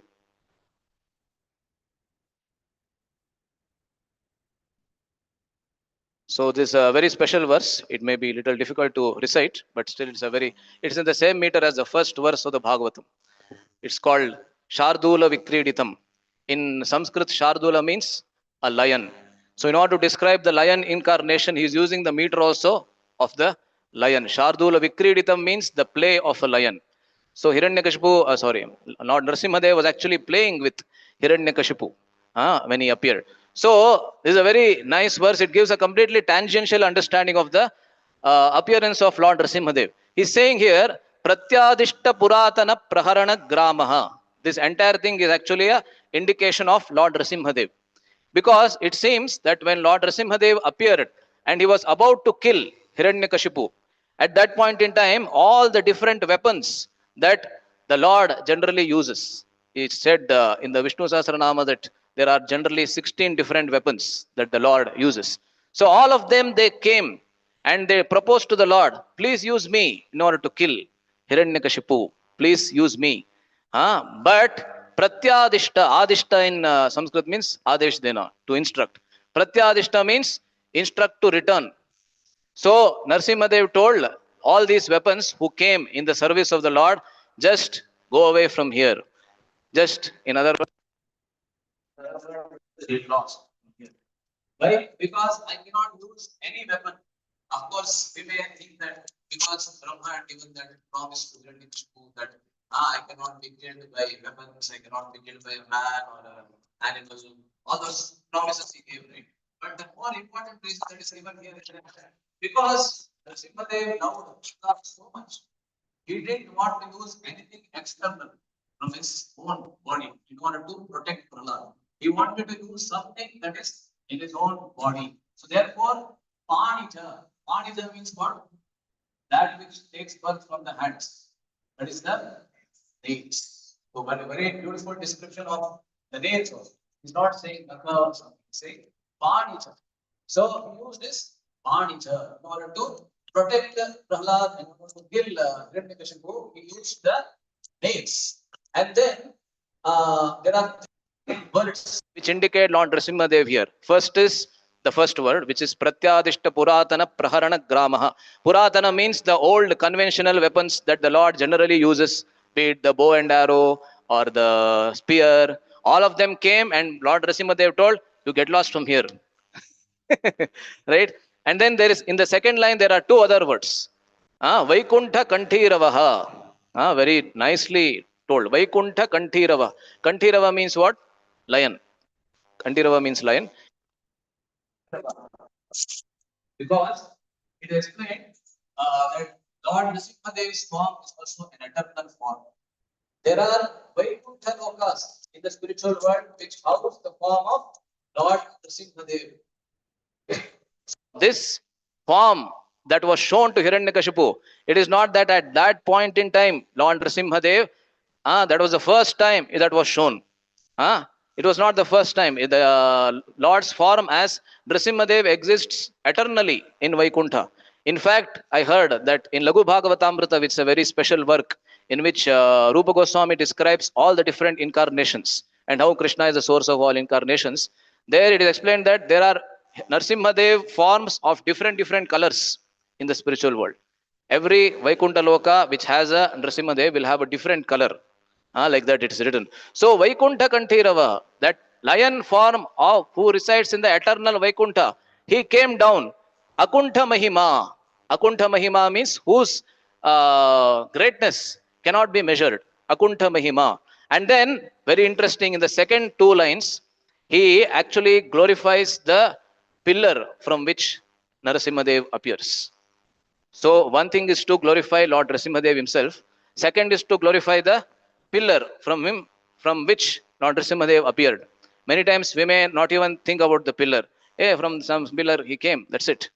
So this is a very special verse. It may be a little difficult to recite, but still it's in the same meter as the first verse of the Bhagavatam. It's called Shardula Vikriditam. In Sanskrit, Shardula means a lion. So in order to describe the lion incarnation, he is using the meter also of the lion. Shardula Vikriditam means the play of a lion. So Hiranyakashipu, Lord Nrsimhadev was actually playing with Hiranyakashipu when he appeared. So this is a very nice verse. It gives a completely tangential understanding of the appearance of Lord Nrsimhadev. He's saying here, Pratyadishta Puratana Praharana Gramaha. This entire thing is actually a indication of Lord Nrsimhadev. Because it seems that when Lord Nrsimhadev appeared and he was about to kill Hiranyakashipu, at that point in time, all the different weapons that the Lord generally uses. He said in the Vishnu Sahasranama that there are generally 16 different weapons that the Lord uses. So all of them, they came and they proposed to the Lord, please use me in order to kill Hiranyakashipu. Please use me. But Pratyadishta, Adishta in Sanskrit means Adesh Dena, to instruct. Pratyadishta means instruct to return. So Nrsimhadev told all these weapons who came in the service of the Lord, just go away from here. Just in other words, get lost. Why? Because I cannot use any weapon. Of course, we may think that because Brahma had given that promise to Hiranyakashipu that I cannot be killed by weapons, I cannot be killed by a man or an animal. All those promises he gave, right? But the more important reason that is given here is that Because Nrsimhadev loved Prahlad so much, he didn't want to use anything external from his own body in order to protect Prahlad. He wanted to use something that is in his own body. So therefore, Panija. Panija means what? That which takes birth from the hands. That is the nails. So one very beautiful description of the nails also. He's not saying Naka or something, he's saying Panija. So he used this Panija in order to protect Prahlad and in order to kill Hiranyakashipu. He used the nails. And then there are words which indicate Lord Nrsimhadev here. First is the first word, which is Pratyadishta Puratana Praharana Gramaha. Puratana means the old conventional weapons that the Lord generally uses, be it the bow and arrow or the spear. All of them came, and Lord Nrsimhadev told, you get lost from here. Right? And then there is, in the second line, there are two other words. Vaikuntha Kantiravaha. Very nicely told. Vaikuntha Kantirava. Kantirava means what? Lion. Kantirava means lion. Because it explained that Lord Nrsimhadev's form is also an eternal form. There are Vaikuntha Lokas in the spiritual world which house the form of Lord Nrsimhadev. This form that was shown to Hiranyakashipu, it is not that at that point in time, Lord Nrsimhadev, that was the first time that was shown. It was not the first time. The Lord's form as Nrsimhadev exists eternally in Vaikuntha. In fact, I heard that in Laghu Bhagavatamrita, which is a very special work in which Rupa Goswami describes all the different incarnations and how Krishna is the source of all incarnations, there it is explained that there are Nrsimhadev forms of different colors in the spiritual world. Every Vaikuntha Loka which has a Nrsimhadev will have a different color. Like that it is written. So Vaikuntha Kantirava, that lion form of who resides in the eternal Vaikuntha, he came down. Akuntha Mahima. Akuntha Mahima means whose greatness cannot be measured. Akuntha Mahima. And then, very interesting, in the second two lines, he actually glorifies the pillar from which Narasimhadev appears. So one thing is to glorify Lord Nrsimhadev himself. Second is to glorify the pillar from which Lord Nrsimhadev appeared. Many times we may not even think about the pillar. Hey, from some pillar he came, that's it.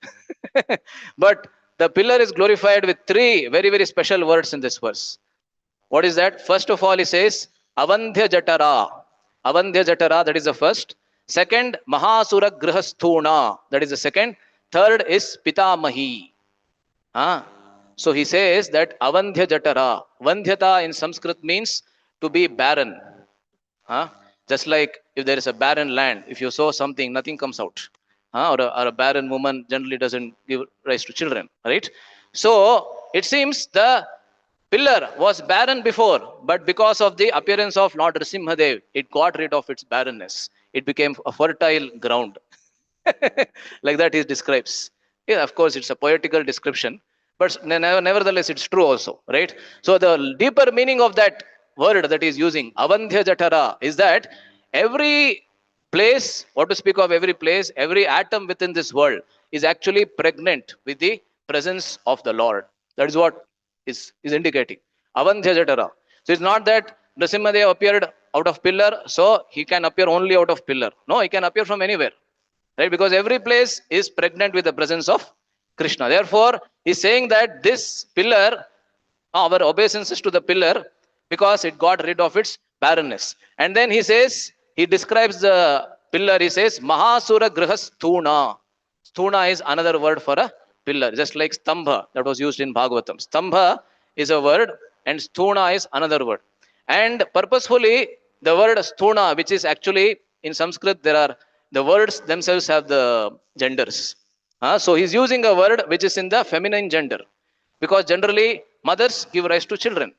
But the pillar is glorified with three very special words in this verse. What is that? First of all, he says, Avandhya Jatara. Avandhya Jatara, that is the first. Second, Mahasura Grihasthuna, that is the second. Third is Pitamahi. So he says that Avandhya Jatara. Vandhyata in Sanskrit means to be barren. Just like if there is a barren land, if you sow something, nothing comes out. Or a barren woman generally doesn't give rise to children, right? So it seems the pillar was barren before, but because of the appearance of Lord Nrsimhadev, it got rid of its barrenness. It became a fertile ground. Like that he describes. Yeah, of course, it's a poetical description, but nevertheless, it's true also, right? So the deeper meaning of that word that he's using, Avandhya Jatara, is that every place, what to speak of every place, every atom within this world is actually pregnant with the presence of the Lord. That is what is indicating. Avandhya Jatara. So it's not that Nrsimhadev appeared out of pillar, so he can appear only out of pillar. No, he can appear from anywhere. Right? Because every place is pregnant with the presence of Krishna. Therefore, he's saying that this pillar, our obeisances to the pillar, because it got rid of its barrenness. And then he says, he describes the pillar, he says, Mahasura Grihasthuna. Sthuna is another word for a pillar, just like Stambha that was used in Bhagavatam. Stambha is a word and Sthuna is another word. And purposefully, the word Sthuna, which is actually in Sanskrit, there are the words themselves have the genders. So he's using a word which is in the feminine gender. Because generally, mothers give rise to children.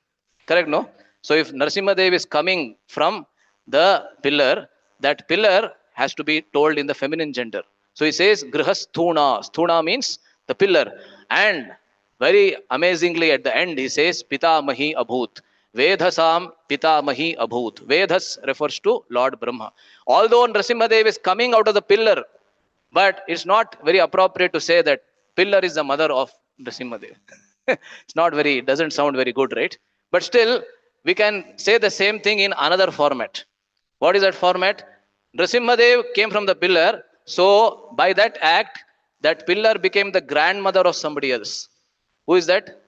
Correct, no? So if Nrsimhadev is coming from the pillar, that pillar has to be told in the feminine gender. So he says, Grihasthuna. Sthuna means the pillar. And very amazingly at the end, he says, Pitamahi Abhut. Vedhasam Pitamahi Abhut. Vedhas refers to Lord Brahma. Although Nrsimhadev is coming out of the pillar, but it's not very appropriate to say that pillar is the mother of Nrsimhadev. It's not very, doesn't sound very good, right? But still, we can say the same thing in another format. What is that format? Nrsimhadev came from the pillar. So, by that act, that pillar became the grandmother of somebody else. Who is that?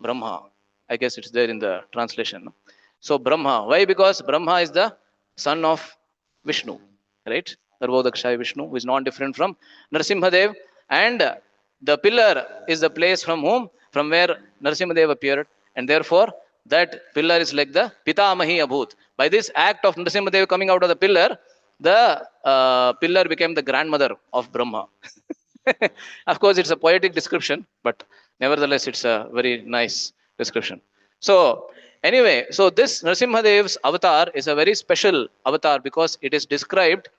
Brahma. I guess it's there in the translation. So Brahma. Why? Because Brahma is the son of Vishnu, right? Sarvodakshaya Vishnu, who is not different from Nrsimhadev. And the pillar is the place from whom? From where Nrsimhadev appeared. And therefore, that pillar is like the Pitamahi Abhut. By this act of Nrsimhadev coming out of the pillar, the pillar became the grandmother of Brahma. Of course, it's a poetic description, but nevertheless, it's a very nice description. So, anyway, so this Nrsimhadev's avatar is a very special avatar because it is described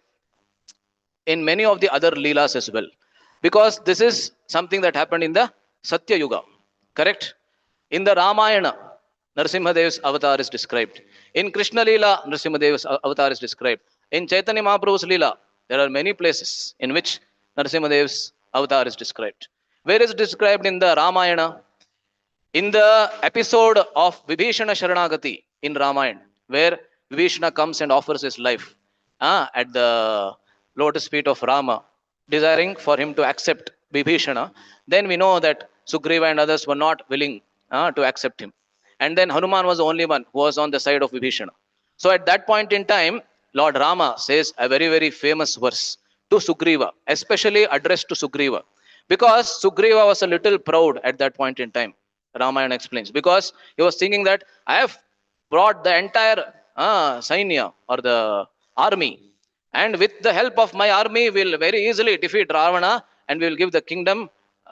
in many of the other Leelas as well. Because this is something that happened in the Satya Yuga, correct? In the Ramayana, Nrsimhadev's avatar is described. In Krishna Leela, Nrsimhadev's avatar is described. In Chaitanya Mahaprabhu's Leela, there are many places in which Nrsimhadev's avatar is described. Where is it described in the Ramayana? In the episode of Vibhishana Sharanagati in Ramayana, where Vibhishana comes and offers his life at the lotus feet of Rama, desiring for him to accept Vibhishana, then we know that Sugriva and others were not willing to accept him. And then Hanuman was the only one who was on the side of Vibhishana. So at that point in time, Lord Rama says a very, very famous verse to Sugriva, especially addressed to Sugriva. Because Sugriva was a little proud at that point in time, Ramayana explains. Because he was thinking that I have brought the entire Sainya or the army, and with the help of my army, we'll very easily defeat Ravana and we'll give the kingdom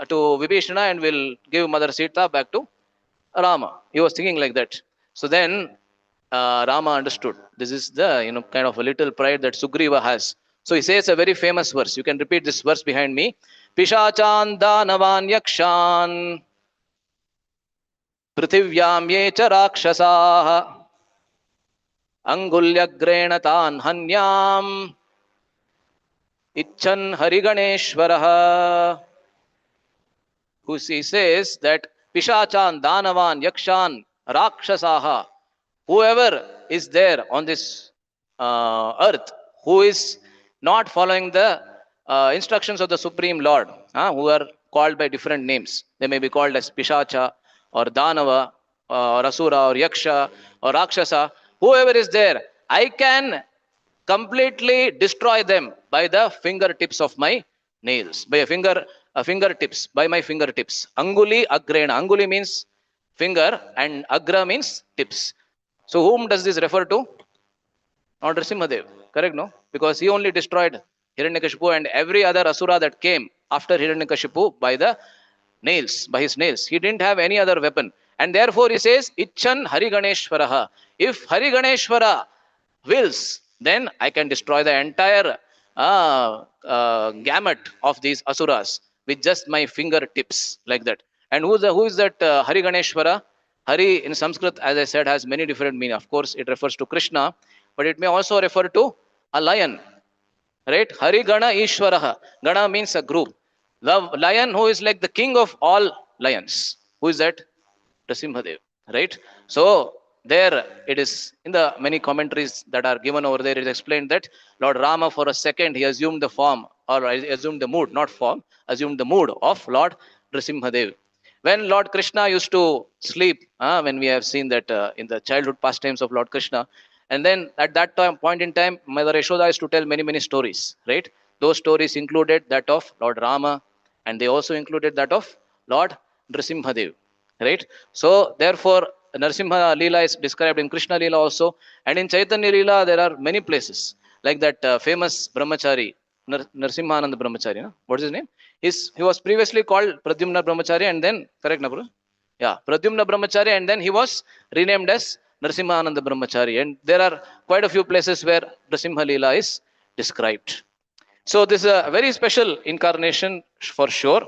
to Vibhishana and we'll give Mother Sita back to Rama. He was thinking like that. So then Rama understood. This is the kind of a little pride that Sugriva has. So he says a very famous verse. You can repeat this verse behind me. Pishachan danavan yakshan prithivyaam ye cha rakshasah angulyagrena tan hanyam icchan hariganeshwarah. Who he says that Pishachan danavan yakshan rakshasaha, whoever is there on this earth who is not following the instructions of the Supreme Lord, who are called by different names. They may be called as Pishacha or Danava or Asura or Yaksha or Rakshasa. Whoever is there, I can completely destroy them by the fingertips of my nails, by fingertips, by my fingertips. Anguli agrena. Anguli means finger and agra means tips. So whom does this refer to? Not Nrsimhadev, correct? No, because he only destroyed Hiranyakashipu and every other asura that came after Hiranyakashipu by the nails, by his nails. He didn't have any other weapon, and therefore he says, "Icchan Hariganeshwaraha." If Hariganeshwara wills, then I can destroy the entire gamut of these asuras with just my fingertips, like that. And who is that Hariganeshwara? Hari in Sanskrit, as I said, has many different meanings. Of course, it refers to Krishna, but it may also refer to a lion, right? Hari Gana Ishwaraha. Gana means a group. The lion who is like the king of all lions. Who is that? Nrsimhadev, right? So there it is in the many commentaries that are given over there. It is explained that Lord Rama, for a second, he assumed the form, or assumed the mood, not form, assumed the mood of Lord Nrsimhadev. When Lord Krishna used to sleep, when we have seen that in the childhood pastimes of Lord Krishna, and then at that point in time, Mother Yashoda used to tell many, many stories, right? Those stories included that of Lord Rama, and they also included that of Lord Nrsimhadev, right? So therefore, Nrsimha Leela is described in Krishna Leela also, and in Chaitanya Leela there are many places, like that famous Brahmachari, Nrsimhananda Brahmachari, no? What is his name? He was previously called Pradyumna Brahmachari, and then, correct, na, bro? Yeah, Pradyumna Brahmachari, and then he was renamed as Nrsimhananda Brahmachari. And there are quite a few places where Nrsimha Leela is described. So this is a very special incarnation for sure.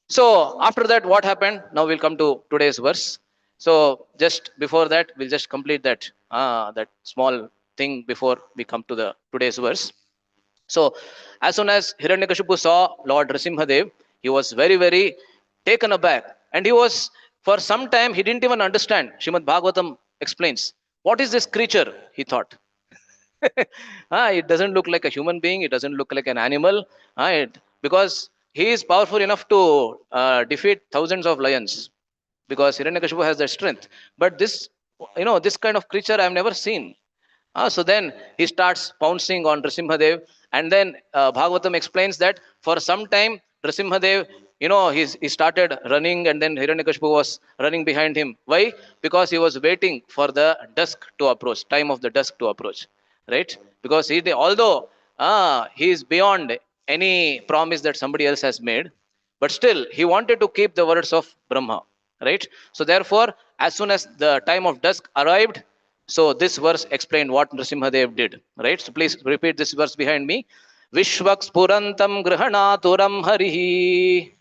So after that, what happened? Now we'll come to today's verse. So just before that, we'll just complete that that small thing before we come to the today's verse. So as soon as Hiranyakashipu saw Lord Nrsimhadev, He was very, very taken aback. And he was, for some time, he didn't even understand. Srimad Bhagavatam explains, what is this creature? He thought. It doesn't look like a human being. It doesn't look like an animal. Because he is powerful enough to defeat thousands of lions. Because Hiranyakashipu has that strength. But this, this kind of creature I've never seen. So then he starts pouncing on Nrsimhadev, and then Bhagavatam explains that for some time Nrsimhadev, he started running, and then Hiranyakashipu was running behind him. Why? Because he was waiting for the dusk to approach, time of the dusk to approach, right? Because although he is beyond any promise that somebody else has made, but still he wanted to keep the words of Brahma, right? So therefore, as soon as the time of dusk arrived, so this verse explained what Nrsimhadev did, right? So please repeat this verse behind me. Vishvaks purantam grihanaturam harihi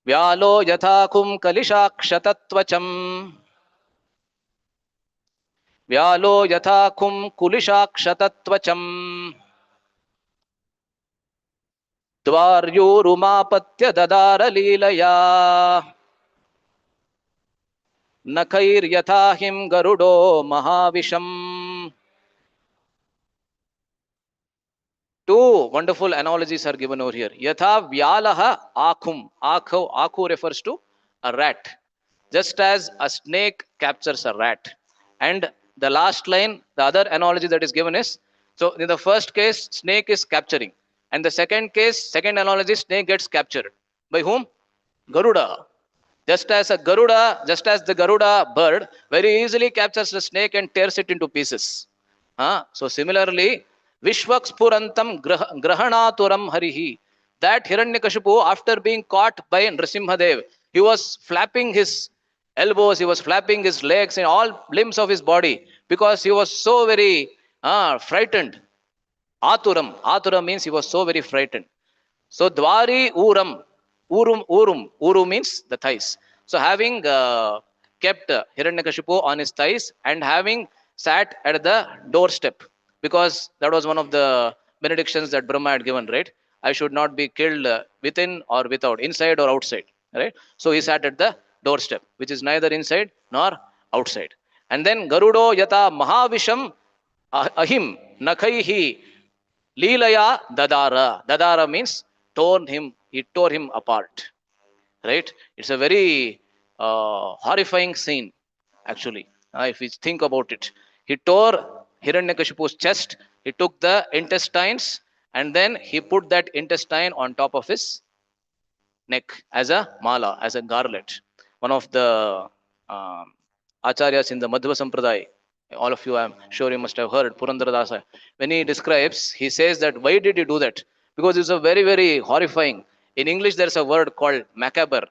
vyalo yathakum kalishakshatattvacham vyalo yathakum kulishakshatattvacham dvaryurumapatya dadara leelaya nakair garudo mahavisham. Two wonderful analogies are given over here. Yatha vyalaha akhum. Akhu refers to a rat. Just as a snake captures a rat. And the last line, the other analogy that is given is, so in the first case, snake is capturing. And the second case, second analogy, snake gets captured. By whom? Garuda. Just as the Garuda bird very easily captures the snake and tears it into pieces. So similarly, Vishwakspurantam Grahanaturam Harihi. That Hiranyakashipu, after being caught by Nrsimhadev, he was flapping his elbows, he was flapping his legs and all limbs of his body because he was so very frightened. Aturam means he was so very frightened. So Dwari Uru means the thighs. So having kept Hiranyakashipu on his thighs and having sat at the doorstep, because that was one of the benedictions that Brahma had given, right? I should not be killed within or without, inside or outside, right? So he sat at the doorstep, which is neither inside nor outside. And then Garudo Yata Mahavisham Ahim Nakhaihi Leelaya Dadara. Dadara means he tore him apart. Right? It's a very horrifying scene, actually, if we think about it. He tore Hiranyakashipu's chest, he took the intestines, and then he put that intestine on top of his neck as a mala, as a garland. One of the acharyas in the Madhva Sampradaya, all of you, I'm sure you must have heard, Purandaradasa, when he describes, he says that why did he do that? Because it's a very, very horrifying. In English, there's a word called macabre,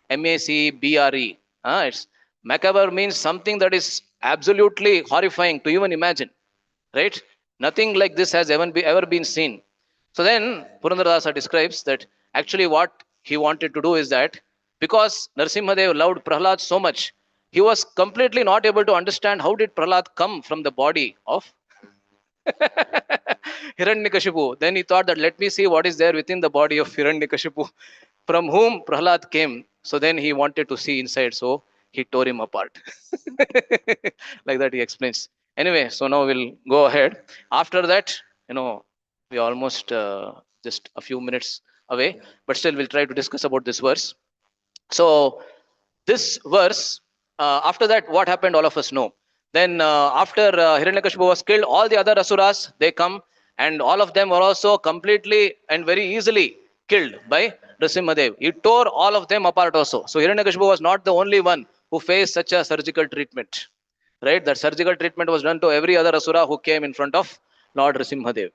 M-A-C-B-R-E. It's macabre means something that is absolutely horrifying to even imagine, right? Nothing like this has ever been seen. So then Purandaradasa describes that actually what he wanted to do is that because Nrsimhadev loved Prahlad so much, he was completely not able to understand how did Prahlad come from the body of Hiranyakashipu. Then he thought that let me see what is there within the body of Hiranyakashipu, from whom Prahlad came. So then he wanted to see inside, so he tore him apart. Like that he explains. Anyway, so now we'll go ahead. After that, we are almost just a few minutes away, but still we'll try to discuss about this verse. So this verse, after that, what happened, all of us know. Then after Hiranyakashipu was killed, all the other asuras, they come, and all of them were also completely and very easily killed by Nrsimhadev. He tore all of them apart also. So Hiranyakashipu was not the only one who faced such a surgical treatment. Right? That surgical treatment was done to every other asura who came in front of Lord Nrsimhadev.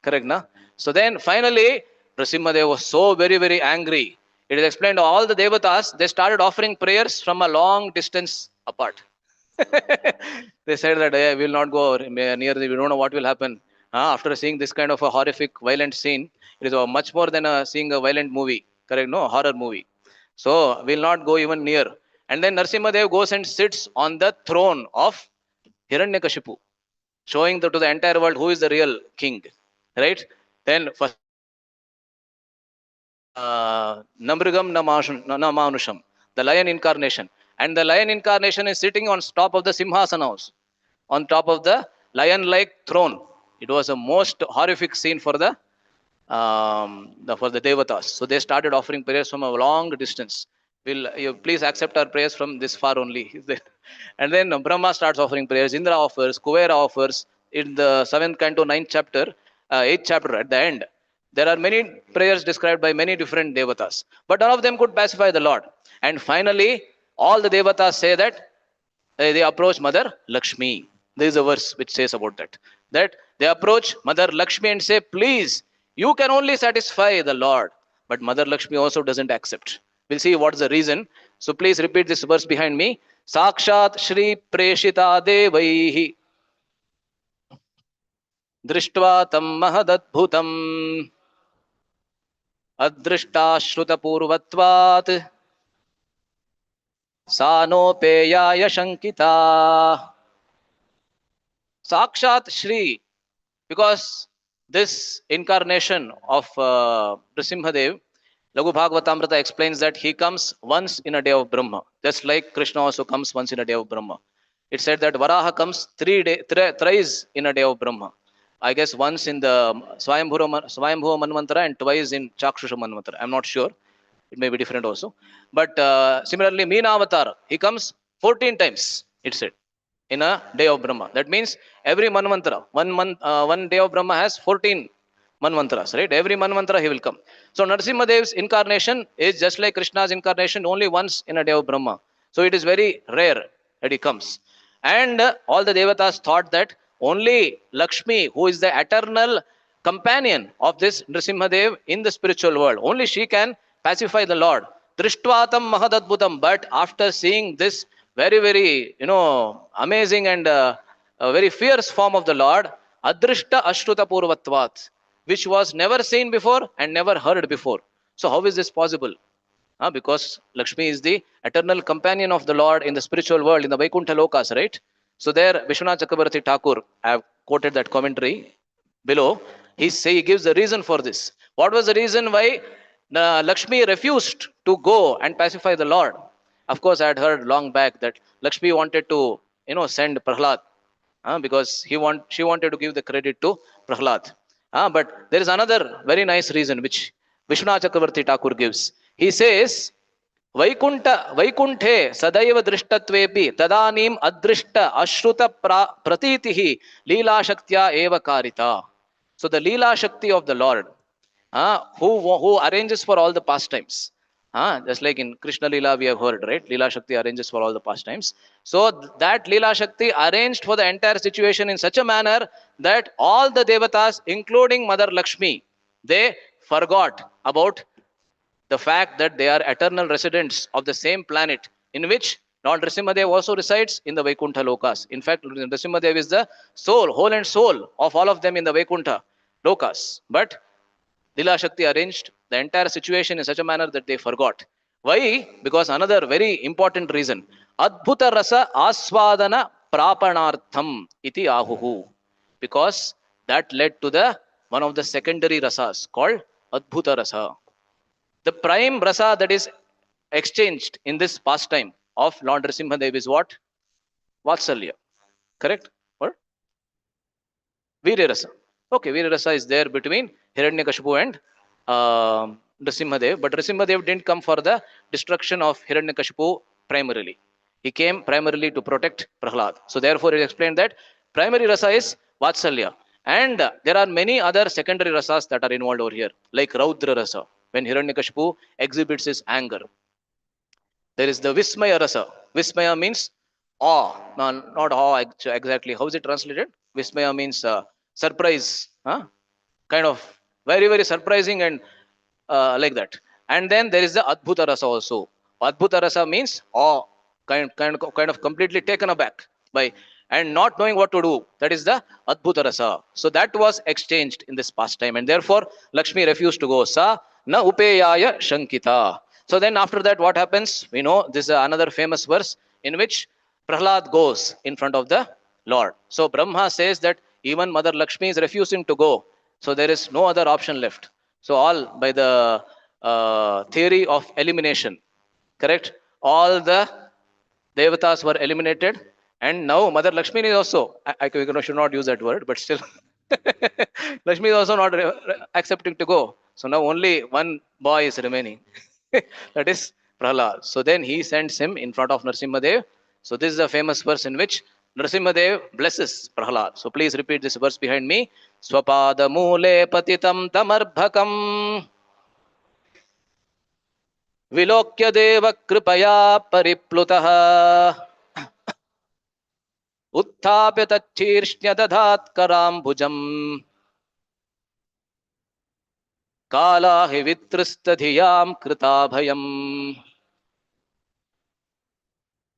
Correct, na? So then finally, Nrsimhadev was so very, very angry. It is explained to all the devatas, they started offering prayers from a long distance apart. They said that we will not go near we don't know what will happen. After seeing this kind of a horrific, violent scene, it is much more than seeing a violent movie, correct? No, horror movie. So we will not go even near. And then Nrsimhadev goes and sits on the throne of Hiranyakashipu, showing to the entire world who is the real king, right? Then first Namrigam Namanusham, the lion incarnation. And the lion incarnation is sitting on top of the Simhasana house, on top of the lion-like throne. It was a most horrific scene for the Devatas. So they started offering prayers from a long distance. Will you please accept our prayers from this far only? And then Brahma starts offering prayers, Indra offers, Kuvera offers. In the 7th canto, 9th chapter, 8th chapter at the end, there are many prayers described by many different Devatas. But none of them could pacify the Lord. And finally, all the Devatas say that they approach Mother Lakshmi. There is a verse which says about that. That they approach Mother Lakshmi and say, please, you can only satisfy the Lord. But Mother Lakshmi also doesn't accept. We'll see what is the reason. So please repeat this verse behind me. Sakshat Shri Preshita Devaihi Drishtva Tam Mahadadbhutam Adrishta Shruta Purvatvat Sanopeyaya Shankita. Sakshat Shri, because this incarnation of Nrsimhadev, Laghu Bhagavatamrita explains that he comes once in a day of Brahma, just like Krishna also comes once in a day of Brahma. It said that Varaha comes thrice in a day of Brahma. I guess once in the Swayambhuva Manvantara and twice in Chakshusha Manvantara. I'm not sure. It may be different also. But similarly, Meena Avatar, he comes 14 times, it said, in a day of Brahma. That means every Manvantara, one day of Brahma has 14 Manvantras, right? Every Manvantara he will come. So Nrsimhadev's incarnation is just like Krishna's incarnation, only once in a day of Brahma. So it is very rare that he comes. And all the Devatas thought that only Lakshmi, who is the eternal companion of this Nrsimhadev in the spiritual world, only she can pacify the Lord. Drishtvatam Mahadadbhutam. But after seeing this very, very, amazing and a very fierce form of the Lord, Adrishta Ashruta Purvatvat, which was never seen before and never heard before. So how is this possible? Because Lakshmi is the eternal companion of the Lord in the spiritual world, in the Vaikuntha Lokas, right? So there, Vishwanath Chakravarti Thakur, I have quoted that commentary below. He gives the reason for this. What was the reason why Lakshmi refused to go and pacify the Lord? Of course, I had heard long back that Lakshmi wanted to, send Prahlad, because she wanted to give the credit to Prahlad. But there is another very nice reason which Vishwanath Chakravarti Thakur gives. He says, Vaikunthe Sadaiva Drishtatvepi Tadanim Adrishta Ashruta Pratitihi Leela Shaktya Eva Karita. So the Leela Shakti of the Lord, who arranges for all the pastimes. Just like in Krishna Leela we have heard, right? Leela Shakti arranges for all the pastimes. So that Leela Shakti arranged for the entire situation in such a manner that all the Devatas, including Mother Lakshmi, they forgot about the fact that they are eternal residents of the same planet in which Lord Nrsimhadev also resides, in the Vaikuntha Lokas. In fact, Nrsimhadev is the soul, whole and soul of all of them in the Vaikuntha Lokas. But Leela Shakti arranged the entire situation in such a manner that they forgot. Why? Because another very important reason. Adbhuta rasa aswadana prapanartham iti ahuhu. Because that led to one of the secondary rasas called Adbhuta rasa. The prime rasa that is exchanged in this pastime of Lord Nrsimhadev is what? Vatsalya. Correct? Or? Virya rasa. Okay, Virya rasa is there between Hiranyakashipu and Nrsimhadev. But Nrsimhadev didn't come for the destruction of Hiranyakashipu primarily. He came primarily to protect Prahlad. So therefore, he explained that primary rasa is Vatsalya. And there are many other secondary rasas that are involved over here, like Raudra rasa, when Hiranyakashipu exhibits his anger. There is the Vismaya rasa. Vismaya means awe. No, not awe exactly. How is it translated? Vismaya means surprise. Kind of very, very surprising and like that. And then there is the Adbhuta rasa also. Adbhuta rasa means awe, kind of completely taken aback by and not knowing what to do. That is the Adbhuta rasa. So that was exchanged in this pastime, and therefore Lakshmi refused to go. Sa na upeyaya shankita. So then after that, what happens? We know this is another famous verse in which Prahlad goes in front of the Lord. So Brahma says that even Mother Lakshmi is refusing to go. So there is no other option left. So all by the theory of elimination. Correct? All the Devatas were eliminated, and now Mother Lakshmi is also, I should not use that word, but still, Lakshmi is also not accepting to go. So now only one boy is remaining. That is Prahlad. So then he sends him in front of Narasimhadev. So this is a famous verse in which Narasimhadev blesses Prahlad. So please repeat this verse behind me. Swapada mule patitam tamarbhakam विलोक्य देव कृपया परिप्लुतः उत्थाप्य तच्छीर्ष्ण्य दधात् कराम्बुजम् काला हि वित्रस्तधियां कृताभयम्.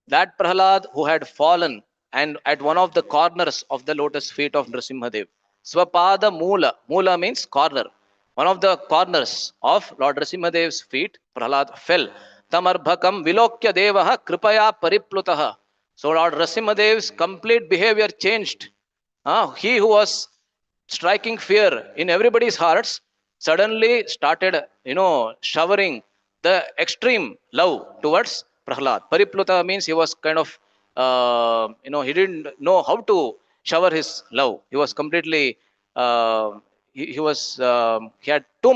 That Prahlad who had fallen and at one of the corners of the lotus feet of Nrsimhadev. Swapada Mula. Mula means corner. One of the corners of Lord Nrsimhadev's feet, Prahlad fell. Tamarbhakam vilokya devaha kripaya pariplutaha. So Lord Nrsimhadev's complete behavior changed. He who was striking fear in everybody's hearts suddenly started, showering the extreme love towards Prahlad. Paripluta means he was kind of, he didn't know how to shower his love. He was completely, he had too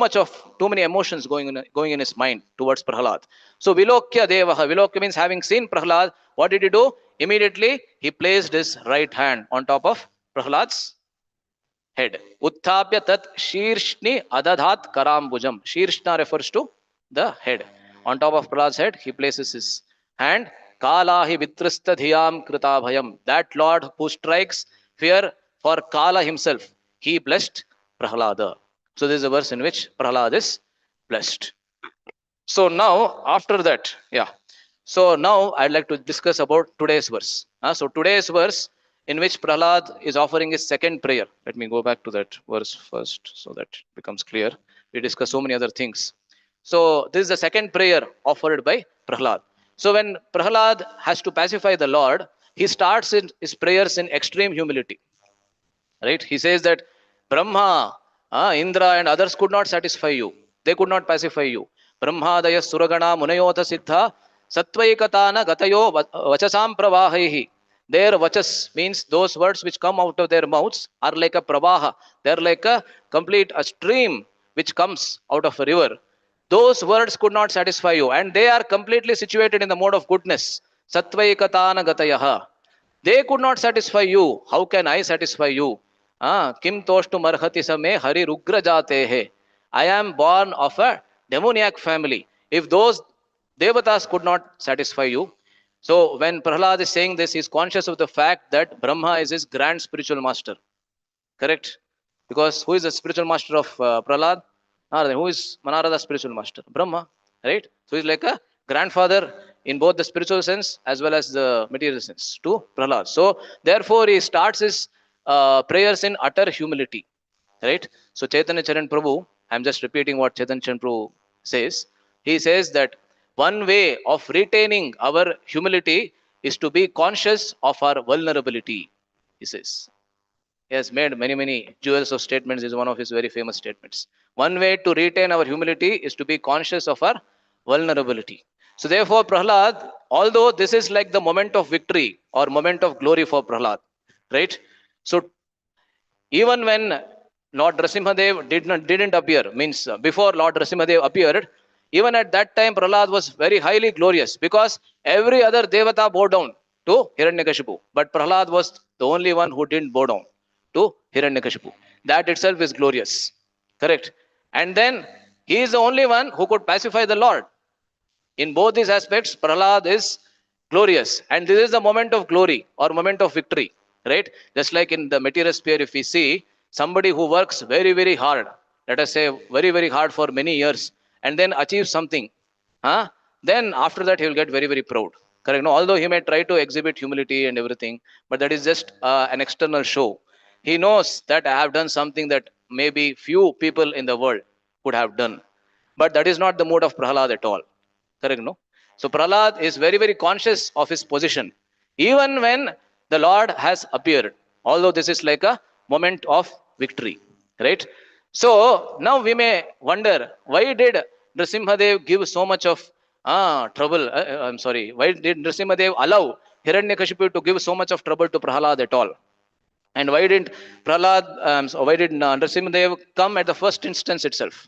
many emotions going in his mind towards Prahlad. So Vilokya Devaha, Vilokya means having seen Prahlad, what did he do? Immediately he placed his right hand on top of Prahlad's head. Utthapya tat shirshni adadhat karambujam. Shirshna refers to the head. On top of Prahlad's head, he places his hand. Kalahi vitrista dhiyam kritabhayam. That Lord who strikes fear for Kala himself, he blessed Prahlada. So this is a verse in which Prahlad is blessed. So now, after that, So now I'd like to discuss about today's verse. So today's verse in which Prahlad is offering his second prayer. Let me go back to that verse first so that becomes clear. We discuss so many other things. So this is the second prayer offered by Prahlad. So when Prahlad has to pacify the Lord, he starts his prayers in extreme humility. Right? He says that Brahma, Indra and others could not satisfy you. They could not pacify you. Brahmadaya suragana munayota siddha satvaikatana gatayo vachasam pravahaihi. Their vachas means those words which come out of their mouths are like a pravaha. They are like a complete stream which comes out of a river. Those words could not satisfy you, and they are completely situated in the mode of goodness. Satvaikatana gatayaha. They could not satisfy you. How can I satisfy you? Kim toshtu marhati same hari rugra jatehe. I am born of a demoniac family. If those devatas could not satisfy you, so when Prahlad is saying this, he is conscious of the fact that Brahma is his grand spiritual master. Correct? Because who is the spiritual master of Prahlad? Who is Manarada's spiritual master? Brahma. Right? So he is like a grandfather in both the spiritual sense as well as the material sense to Prahlad. So therefore he starts his prayers in utter humility. Right? So Chaitanya Charan Prabhu, I am just repeating what Chaitanya Charan Prabhu says. He says that one way of retaining our humility is to be conscious of our vulnerability, he says. He has made many jewels of statements. This is one of his very famous statements. One way to retain our humility is to be conscious of our vulnerability. So therefore, Prahlad, although this is like the moment of victory or moment of glory for Prahlad, right? So even when Lord Nrsimhadev didn't appear, means before Lord Nrsimhadev appeared, even at that time Prahlad was very highly glorious because every other devata bowed down to Hiranyakashipu. But Prahlad was the only one who didn't bow down to Hiranyakashipu. That itself is glorious. Correct? And then he is the only one who could pacify the Lord. In both these aspects, Prahlad is glorious. And this is the moment of glory or moment of victory. Right? Just like in the material sphere, if we see somebody who works very hard, let us say very hard for many years, and then achieves something, then after that he will get very proud. Correct? No, although he may try to exhibit humility and everything, but that is just an external show. He knows that I have done something that maybe few people in the world could have done. But that is not the mood of Prahlad at all. Correct? No? So Prahlad is very conscious of his position. Even when the Lord has appeared, although this is like a moment of victory. Right? So now we may wonder, why did Nrsimhadev give so much of trouble? I'm sorry. Why did Nrsimhadev allow Hiranyakashipu to give so much of trouble to Prahlad at all? And why didn't why did Nrsimhadev come at the first instance itself?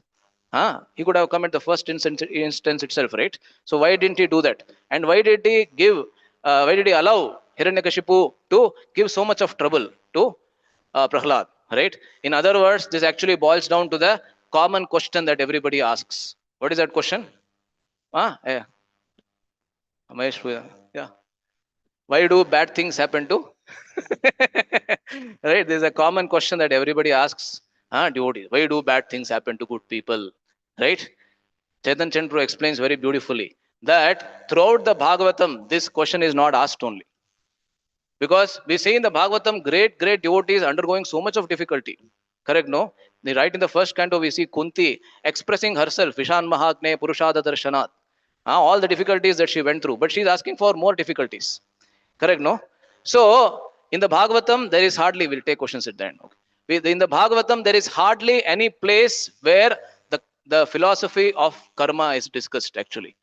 He could have come at the first instance itself, right? So why didn't he do that? And why did he give? Why did he allow Hiranyakashipu to give so much of trouble to Prahlad? Right? In other words, this actually boils down to the common question that everybody asks. What is that question? Yeah. Mahesh, yeah. Why do bad things happen to? Right? There's a common question that everybody asks. Devotees. Why do bad things happen to good people? Right? Chaitanya Chandru explains very beautifully that throughout the Bhagavatam, this question is not asked only. Because we see in the Bhagavatam, great devotees undergoing so much of difficulty. Correct, no? Right in the first canto, we see Kunti expressing herself, Vishan Mahagne Purushada Darshanat. All the difficulties that she went through. But she is asking for more difficulties. Correct, no? So, in the Bhagavatam, there is hardly, we'll take questions at the end. Okay. In the Bhagavatam, there is hardly any place where the philosophy of karma is discussed, actually.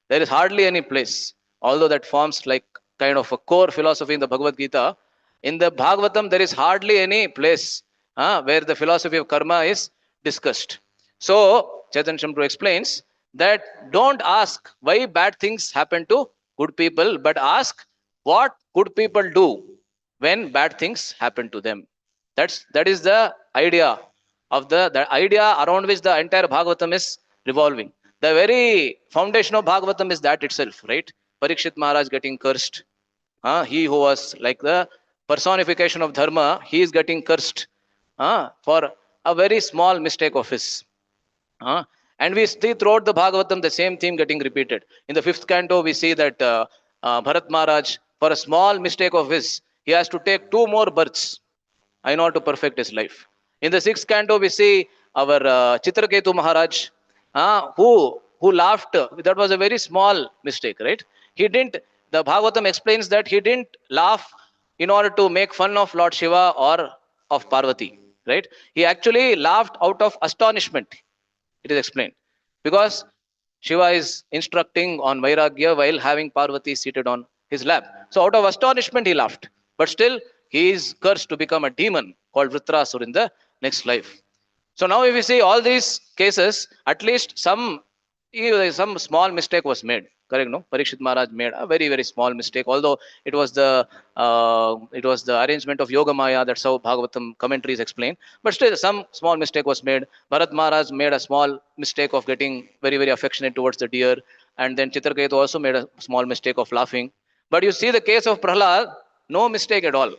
There is hardly any place, although that forms like kind of a core philosophy in the Bhagavad Gita. In the Bhagavatam, there is hardly any place where the philosophy of karma is discussed. So, Chaitanya Chandru explains that don't ask why bad things happen to good people, but ask what good people do when bad things happen to them. That is the idea of the idea around which the entire Bhagavatam is revolving. The very foundation of Bhagavatam is that itself, right? Parikshit Maharaj getting cursed. He who was like the personification of dharma, he is getting cursed for a very small mistake of his. And we see throughout the Bhagavatam the same theme getting repeated. In the 5th canto, we see that Bharat Maharaj, for a small mistake of his, he has to take 2 more births in order to perfect his life. In the 6th canto, we see our Chitraketu Maharaj, who laughed. That was a very small mistake, right? He didn't. The Bhagavatam explains that he didn't laugh in order to make fun of Lord Shiva or of Parvati, right? He actually laughed out of astonishment. It is explained because Shiva is instructing on Vairagya while having Parvati seated on his lap. So out of astonishment, he laughed. But still, he is cursed to become a demon called Vritrasur in the next life. So now if we see all these cases, at least some small mistake was made. Correct, no? Parikshit Maharaj made a very small mistake. Although it was the arrangement of Yoga Maya. That's how Bhagavatam commentaries explain. But still, some small mistake was made. Bharat Maharaj made a small mistake of getting very affectionate towards the deer, and then Chitraketu also made a small mistake of laughing. But you see the case of Prahlad, no mistake at all.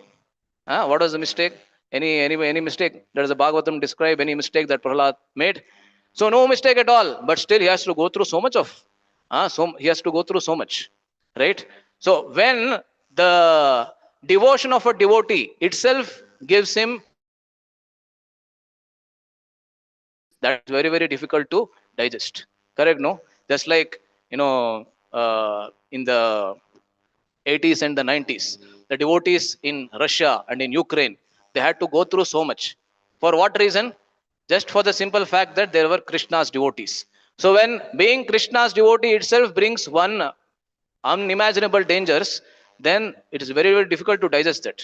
What was the mistake? Any mistake? Does the Bhagavatam describe any mistake that Prahlad made? So no mistake at all. But still, he has to go through so much of. He has to go through so much, right? So when the devotion of a devotee itself gives him, that's very difficult to digest. Correct, no? Just like in the 80s and the 90s, the devotees in Russia and in Ukraine, they had to go through so much. For what reason? Just for the simple fact that there were Krishna's devotees. So when being Krishna's devotee itself brings one unimaginable dangers, then it is very difficult to digest that.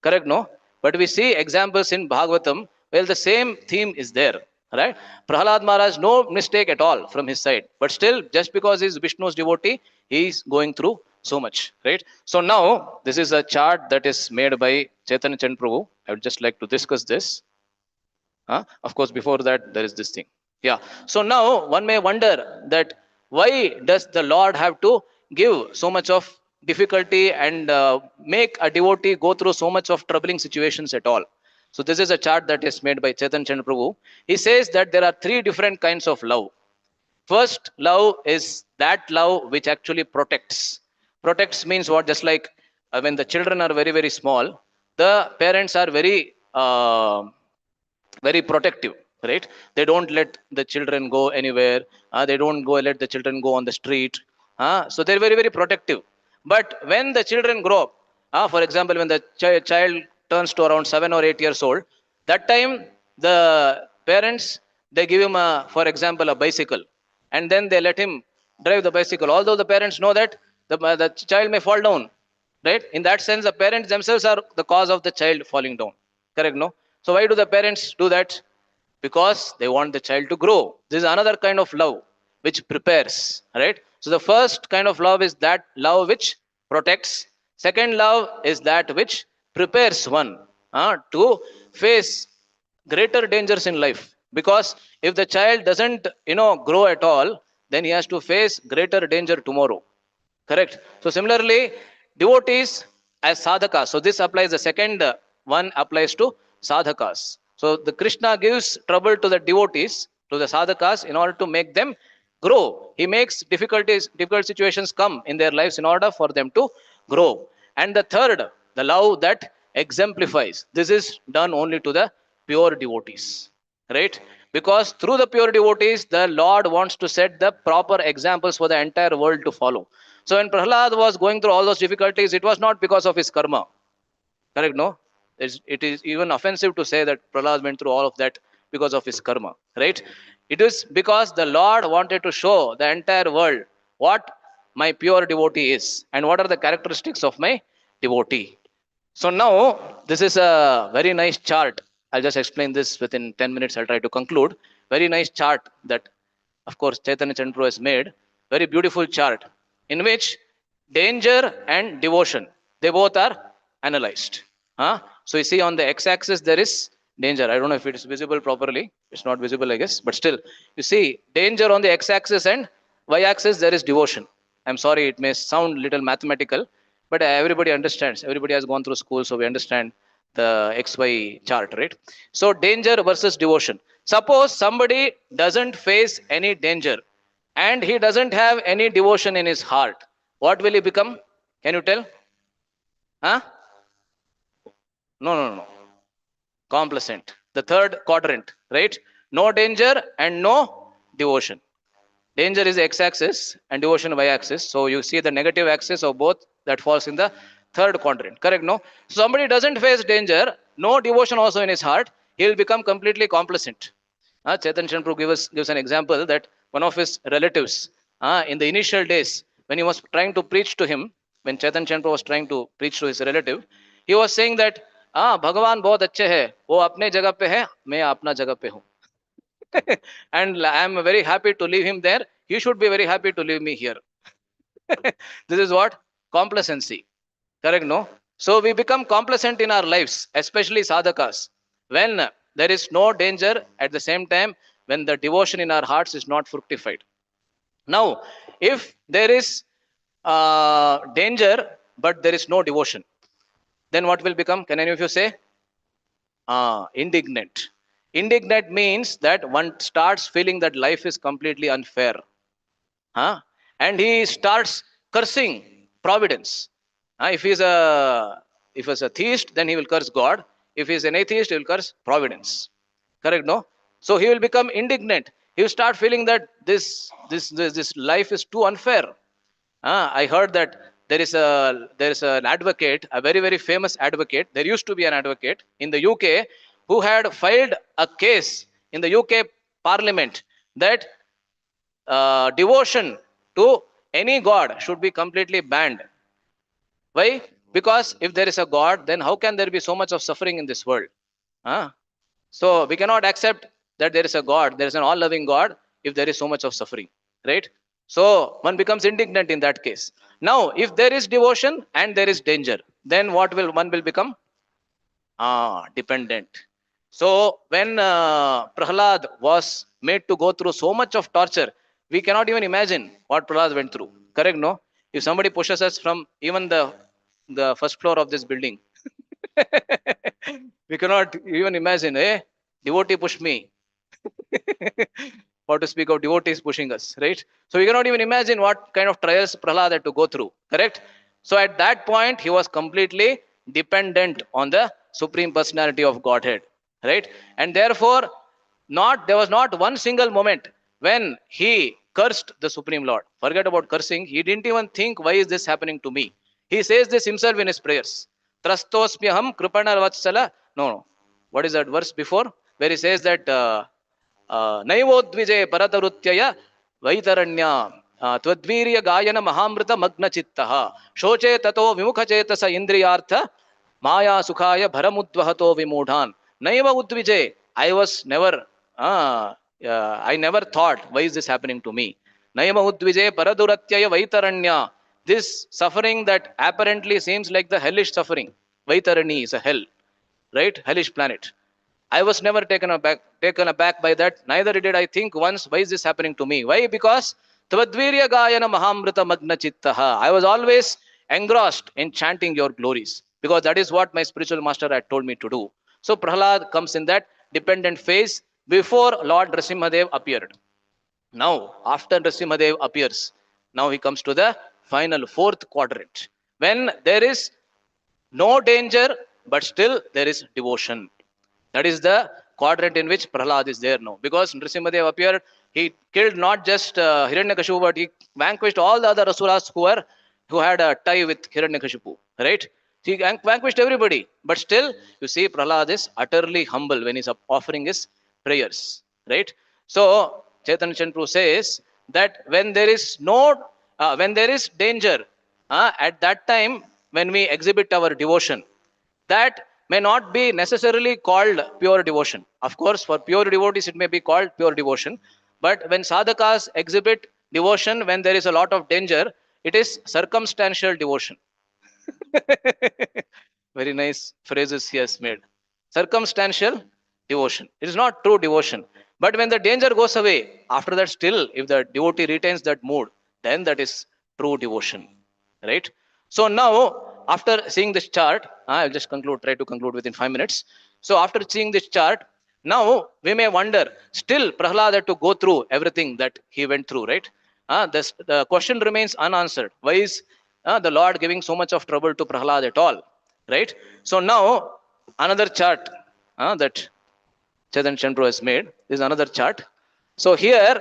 Correct, no? But we see examples in Bhagavatam where the same theme is there. Right? Prahlad Maharaj, no mistake at all from his side. But still, just because he is Vishnu's devotee, he is going through so much. Right? So now, this is a chart that is made by Chaitanya Chandra Prabhu. I would just like to discuss this. Of course, before that, there is this thing. Yeah. So now, one may wonder that why does the Lord have to give so much of difficulty and make a devotee go through so much of troubling situations at all? So this is a chart that is made by Chaitanya Chandra Prabhu. He says that there are 3 different kinds of love. First love is that love which actually protects. Protects means what? Just like when the children are very small, the parents are very protective, right? They don't let the children go anywhere. They don't let the children go on the street. So they're very protective. But when the children grow up, for example, when the child turns to around 7 or 8 years old, that time the parents, they give him for example, a bicycle, and then they let him drive the bicycle, although the parents know that the child may fall down, right? In that sense, the parents themselves are the cause of the child falling down, correct? No. So why do the parents do that? Because they want the child to grow. This is another kind of love which prepares, right? So the first kind of love is that love which protects. Second love is that which prepares one to face greater dangers in life. Because if the child doesn't, grow at all, then he has to face greater danger tomorrow. Correct. So similarly, devotees as sadhakas. So this applies, the second one applies to sadhakas. So the Krishna gives trouble to the devotees, to the sadhakas, in order to make them grow. He makes difficult situations come in their lives in order for them to grow. And the third, the love that exemplifies. This is done only to the pure devotees, right? Because through the pure devotees, the Lord wants to set the proper examples for the entire world to follow. So when Prahlad was going through all those difficulties, it was not because of his karma. Correct? No? It is even offensive to say that Prahlad went through all of that because of his karma. Right? It is because the Lord wanted to show the entire world what my pure devotee is and what are the characteristics of my devotee. So now, this is a very nice chart. I'll just explain this within 10 minutes. I'll try to conclude. Very nice chart that, of course, Chaitanya Chandra has made. Very beautiful chart in which danger and devotion, they both are analyzed. So you see on the x-axis there is danger. I don't know if it is visible properly. It's not visible, I guess. But still, you see danger on the x-axis and y-axis there is devotion. I'm sorry, it may sound little mathematical, but everybody understands. Everybody has gone through school, so we understand the XY chart, right? So danger versus devotion. Suppose somebody doesn't face any danger and he doesn't have any devotion in his heart. What will he become? Can you tell? Huh? No. Complacent. The third quadrant, right? No danger and no devotion. Danger is x-axis and devotion y-axis. So you see the negative axis of both that falls in the third quadrant. Correct? No? So somebody doesn't face danger, no devotion also in his heart, he will become completely complacent. Chaitanya Chandra gives an example that one of his relatives, in the initial days, when he was trying to preach to him, when Chaitanya Chandra was trying to preach to his relative, he was saying that, भगवान बहुत अच्छे हैं, वो अपने जगह पे है, मैं अपना जगह पे हूँ. And I am very happy to leave him there. He should be very happy to leave me here. This is what? Complacency. Correct? No? So we become complacent in our lives, especially sadhakas, when there is no danger, at the same time when the devotion in our hearts is not fructified. Now, if there is danger but there is no devotion, then what will become? Can any of you say? Indignant. Indignant means that one starts feeling that life is completely unfair. And he starts cursing providence. If he's a theist, then he will curse God. If he's an atheist, he will curse providence. Correct? No? So he will become indignant. He will start feeling that this life is too unfair. I heard that there is an advocate, a very, very famous advocate. There used to be an advocate in the UK who had filed a case in the UK Parliament that devotion to any god should be completely banned. Why? Because if there is a God, then how can there be so much of suffering in this world? So we cannot accept that there is a God, there is an all-loving God, if there is so much of suffering, right? So one becomes indignant in that case. Now, if there is devotion and there is danger, then what will one will become? Dependent. So when Prahlad was made to go through so much of torture, we cannot even imagine what Prahlad went through. Correct? No? If somebody pushes us from even the first floor of this building, we cannot even imagine, devotee pushed me. Or to speak of devotees pushing us, right? So we cannot even imagine what kind of trials Prahlad had to go through, correct? So at that point, he was completely dependent on the Supreme Personality of Godhead, right? And therefore, there was not one single moment when he cursed the Supreme Lord. Forget about cursing. He didn't even think, why is this happening to me? He says this himself in his prayers. Trastosmyaham kripana vatsala. No. What is that verse before? Where he says that Naivodvijay paratarutyaya Vaitaranya, Twadvirya Gayana Mahamrita Magna Chittaha, Shoche Tato Vimukachetasa Indriyartha, Maya Sukhaya Bharamudvahato Vimudhan. Naiva Udvije, I was never, I never thought, why is this happening to me? Nayama Udvije Paraduratyaya Vaitaranya. This suffering that apparently seems like the hellish suffering. Vaitarani is a hell, right? Hellish planet. I was never taken aback by that. Neither did I think once, why is this happening to me? Why? Because Tvadvirya Gayana Mahamrita Magna Chittaha. I was always engrossed in chanting your glories. Because that is what my spiritual master had told me to do. So Prahlad comes in that dependent phase before Lord Nrsimhadev appeared. Now, after Nrsimhadev appears, now he comes to the final fourth quadrant. When there is no danger, but still there is devotion. That is the quadrant in which Prahlad is there now. Because Nrsimhadev appeared, he killed not just Hiranyakashipu, but he vanquished all the other asuras who had a tie with Hiranyakashipu. Right? He vanquished everybody. But still, you see, Prahlad is utterly humble when he's offering his prayers. Right? So, Chaitanya Chandru says that when there is danger, at that time, when we exhibit our devotion, that may not be necessarily called pure devotion. Of course, for pure devotees, it may be called pure devotion. But when sadhakas exhibit devotion when there is a lot of danger, it is circumstantial devotion. Very nice phrases he has made. Circumstantial devotion. It is not true devotion. But when the danger goes away, after that still, if the devotee retains that mood, then that is true devotion. Right? So now, after seeing this chart, I'll just try to conclude within 5 minutes. So after seeing this chart, now we may wonder, still Prahlad had to go through everything that he went through, right? The question remains unanswered. Why is the Lord giving so much of trouble to Prahlad at all? Right? So now, another chart that Chaitanya Chandru has made. This is another chart. So here,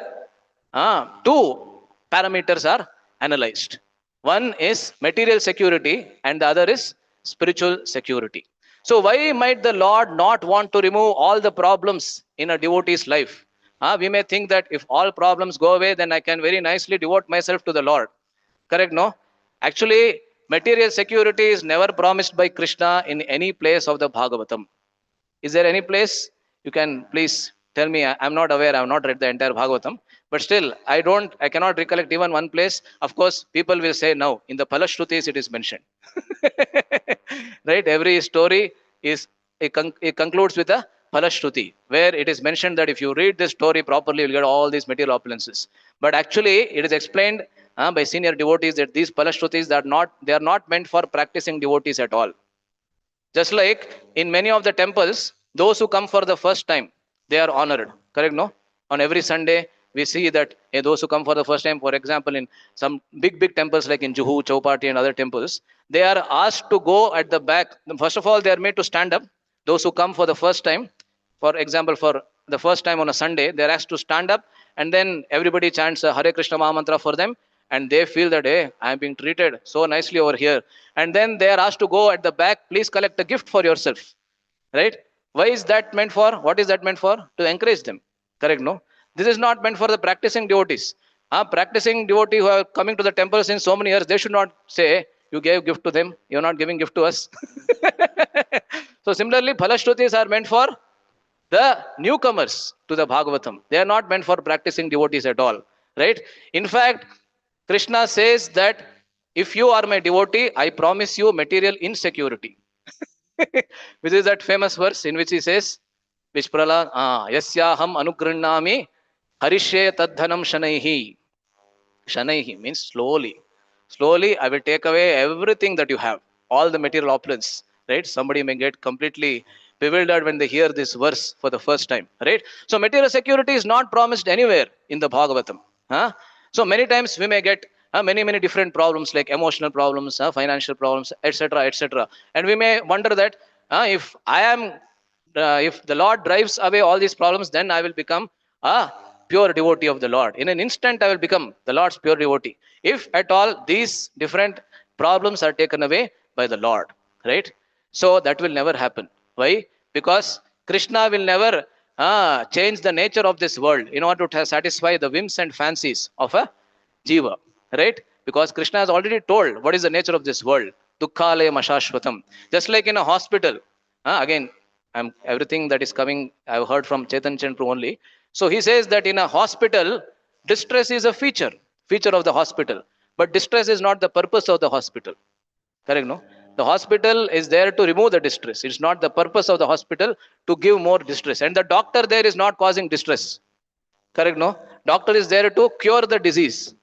two parameters are analyzed. One is material security and the other is spiritual security. So why might the Lord not want to remove all the problems in a devotee's life? We may think that if all problems go away, then I can very nicely devote myself to the Lord. Correct, no? Actually, material security is never promised by Krishna in any place of the Bhagavatam. Is there any place? You can please tell me. I'm not aware. I have not read the entire Bhagavatam. But still, I cannot recollect even one place. Of course, people will say, no, in the Palashrutis it is mentioned. Right? Every story it concludes with a Palashruti, where it is mentioned that if you read this story properly, you'll get all these material opulences. But actually, it is explained by senior devotees that these Palashrutis they are not meant for practicing devotees at all. Just like in many of the temples, those who come for the first time, they are honored. Correct, no? On every Sunday, we see that those who come for the first time, for example, in some big temples like in Juhu, Chowpatty and other temples, they are asked to go at the back. First of all, they are made to stand up. Those who come for the first time, for example, for the first time on a Sunday, they are asked to stand up and then everybody chants Hare Krishna Mahamantra for them. And they feel that, hey, I am being treated so nicely over here. And then they are asked to go at the back, please collect a gift for yourself. Right? Why is that meant for? What is that meant for? To encourage them. Correct, no? This is not meant for the practicing devotees. Practicing devotee who are coming to the temple since so many years, they should not say, you gave gift to them, you're not giving gift to us. So similarly, Phalashrutis are meant for the newcomers to the Bhagavatam. They are not meant for practicing devotees at all. Right? In fact, Krishna says that if you are my devotee, I promise you material insecurity. Which is that famous verse in which he says, which Prahlad, Yasyaham Anugrihnami Harishye Tadhanam Shanaihi. Shanaihi means slowly. Slowly, I will take away everything that you have, all the material opulence. Right? Somebody may get completely bewildered when they hear this verse for the first time. Right? So material security is not promised anywhere in the Bhagavatam. So many times we may get many different problems like emotional problems, financial problems, etc. And we may wonder that if the Lord drives away all these problems, then I will become a pure devotee of the Lord. In an instant, I will become the Lord's pure devotee. If at all these different problems are taken away by the Lord, right? So that will never happen. Why? Because Krishna will never change the nature of this world in order to satisfy the whims and fancies of a jiva, right? Because Krishna has already told what is the nature of this world. Dukkhalayam ashashvatam. Just like in a hospital. Again, everything that is coming, I've heard from Chetan Chandru only. So he says that in a hospital, distress is a feature of the hospital. But distress is not the purpose of the hospital. Correct, no? The hospital is there to remove the distress. It's not the purpose of the hospital to give more distress. And the doctor there is not causing distress. Correct, no? Doctor is there to cure the disease.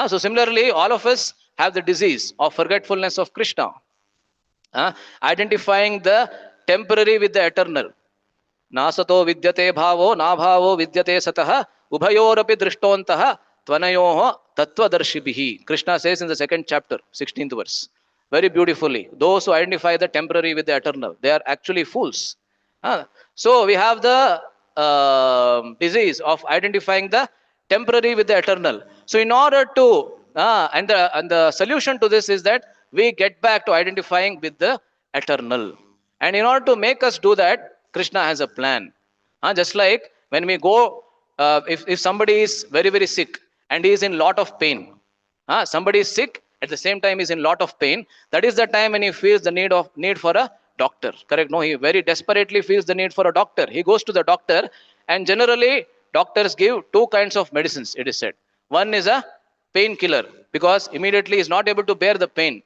So similarly, all of us have the disease of forgetfulness of Krishna. Identifying the temporary with the eternal. Nasato vidyate bhavo, nabhavo vidyate satah, ubhayorapi drishtontaha, tvanayoho tattvadarshibhihi. Krishna says in the second chapter, 16th verse, very beautifully. Those who identify the temporary with the eternal, they are actually fools. So we have the disease of identifying the temporary with the eternal. So in order to, and the solution to this is that we get back to identifying with the eternal. And in order to make us do that, Krishna has a plan. Just like when we go, if somebody is very, very sick and he is in lot of pain, somebody is sick, at the same time is in lot of pain, that is the time when he feels the need for a doctor. Correct? No, he very desperately feels the need for a doctor. He goes to the doctor, and generally doctors give two kinds of medicines, it is said. One is a painkiller, because immediately he is not able to bear the pain.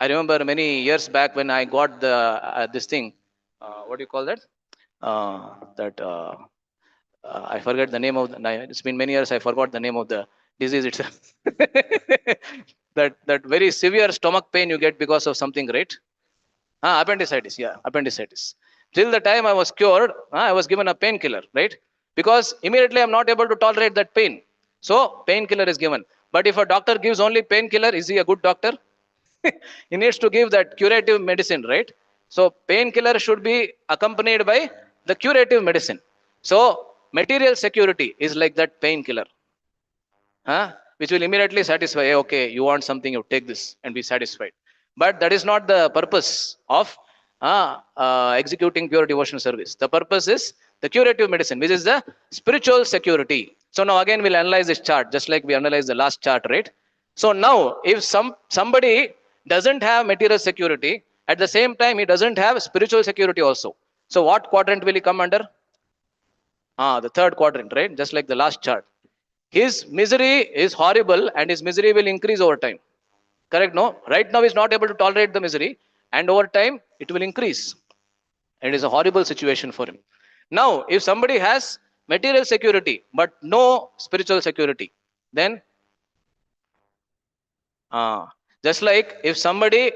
I remember many years back when I got the this thing, what do you call that? I forget the name of it's been many years, I forgot the name of the disease itself. that very severe stomach pain you get because of something, right? Appendicitis, yeah, appendicitis. Till the time I was cured, I was given a painkiller, right? Because immediately I'm not able to tolerate that pain. So painkiller is given. But if a doctor gives only painkiller, is he a good doctor? He needs to give that curative medicine, right? So painkiller should be accompanied by the curative medicine. So material security is like that painkiller, which will immediately satisfy. Hey, okay, you want something, you take this and be satisfied. But that is not the purpose of executing pure devotional service. The purpose is the curative medicine, which is the spiritual security. So now again we'll analyze this chart, just like we analyzed the last chart, right? So now if somebody doesn't have material security, at the same time he doesn't have spiritual security also. So what quadrant will he come under? The third quadrant, right? Just like the last chart. His misery is horrible and his misery will increase over time. Correct? No? Right now he is not able to tolerate the misery, and over time it will increase. It is a horrible situation for him. Now, if somebody has material security but no spiritual security, then just like if somebody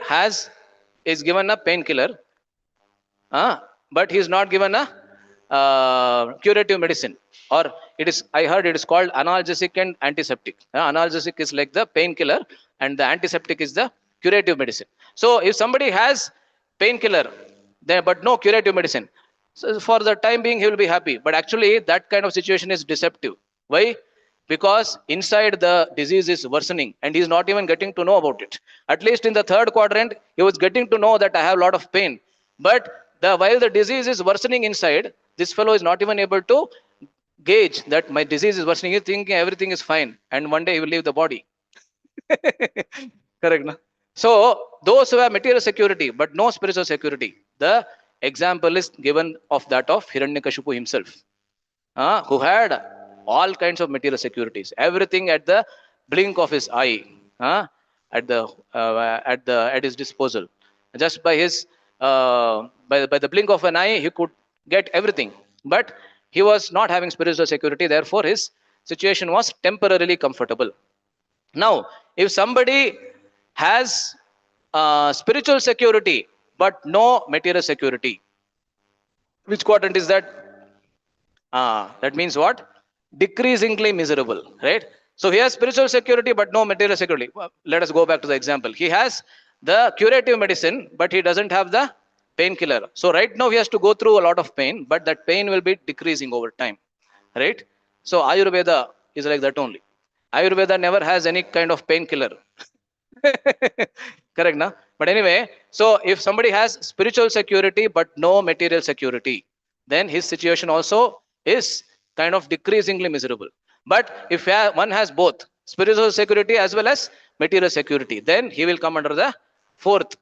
is given a painkiller, but he is not given a curative medicine, or I heard it is called analgesic and antiseptic. Analgesic is like the painkiller and the antiseptic is the curative medicine. So if somebody has painkiller but no curative medicine, so for the time being he will be happy, but actually that kind of situation is deceptive. Why? Because inside the disease is worsening and he is not even getting to know about it. At least in the third quadrant he was getting to know that I have a lot of pain, but while the disease is worsening inside, this fellow is not even able to gauge that my disease is worsening. He is thinking everything is fine, and one day he will leave the body. Correct, no? So those who have material security but no spiritual security, the example is given of that of Hiranyakashipu himself, who had all kinds of material securities, everything at the blink of his eye, at his disposal. Just by his by the blink of an eye, he could get everything. But he was not having spiritual security, therefore his situation was temporarily comfortable. Now, if somebody has spiritual security but no material security, which quadrant is that? That means what? Decreasingly miserable, right? So he has spiritual security but no material security. Well, let us go back to the example. He has the curative medicine but he doesn't have the painkiller. So right now he has to go through a lot of pain, but that pain will be decreasing over time, right? So Ayurveda is like that only. Ayurveda never has any kind of painkiller. Correct, na? But anyway, so if somebody has spiritual security but no material security, then his situation also is kind of decreasingly miserable. But if one has both spiritual security as well as material security, then he will come under the fourth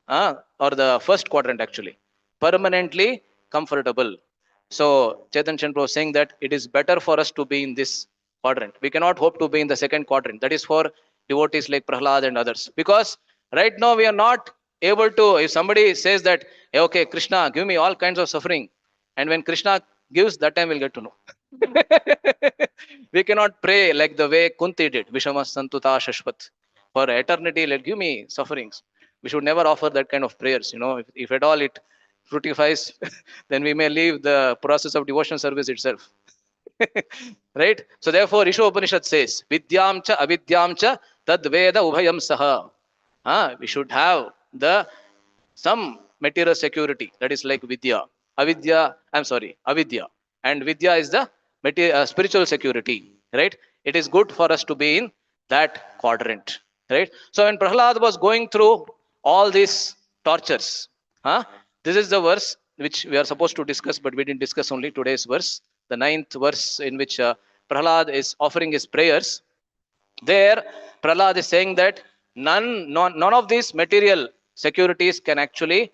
or the first quadrant actually, permanently comfortable. So Chetan Chandra was saying that it is better for us to be in this quadrant. We cannot hope to be in the second quadrant. That is for devotees like Prahlad and others. Because right now we are not able to, if somebody says that, hey, okay, Krishna, give me all kinds of suffering. And when Krishna gives, that time we'll get to know. We cannot pray like the way Kunti did, Vishama Santuta Shashvat. For eternity, let give me sufferings. We should never offer that kind of prayers. If at all it fructifies, then we may leave the process of devotion service itself. Right? So therefore, Isha Upanishad says, Vidyam cha avidyam cha tad veda ubhayam saha. We should have some material security, that is like vidya. Avidya. And vidya is the spiritual security, right? It is good for us to be in that quadrant, right? So when Prahlad was going through all these tortures, this is the verse which we are supposed to discuss, but we didn't discuss only today's verse, the 9th verse in which Prahlad is offering his prayers. There, Prahlad is saying that none of these material securities can actually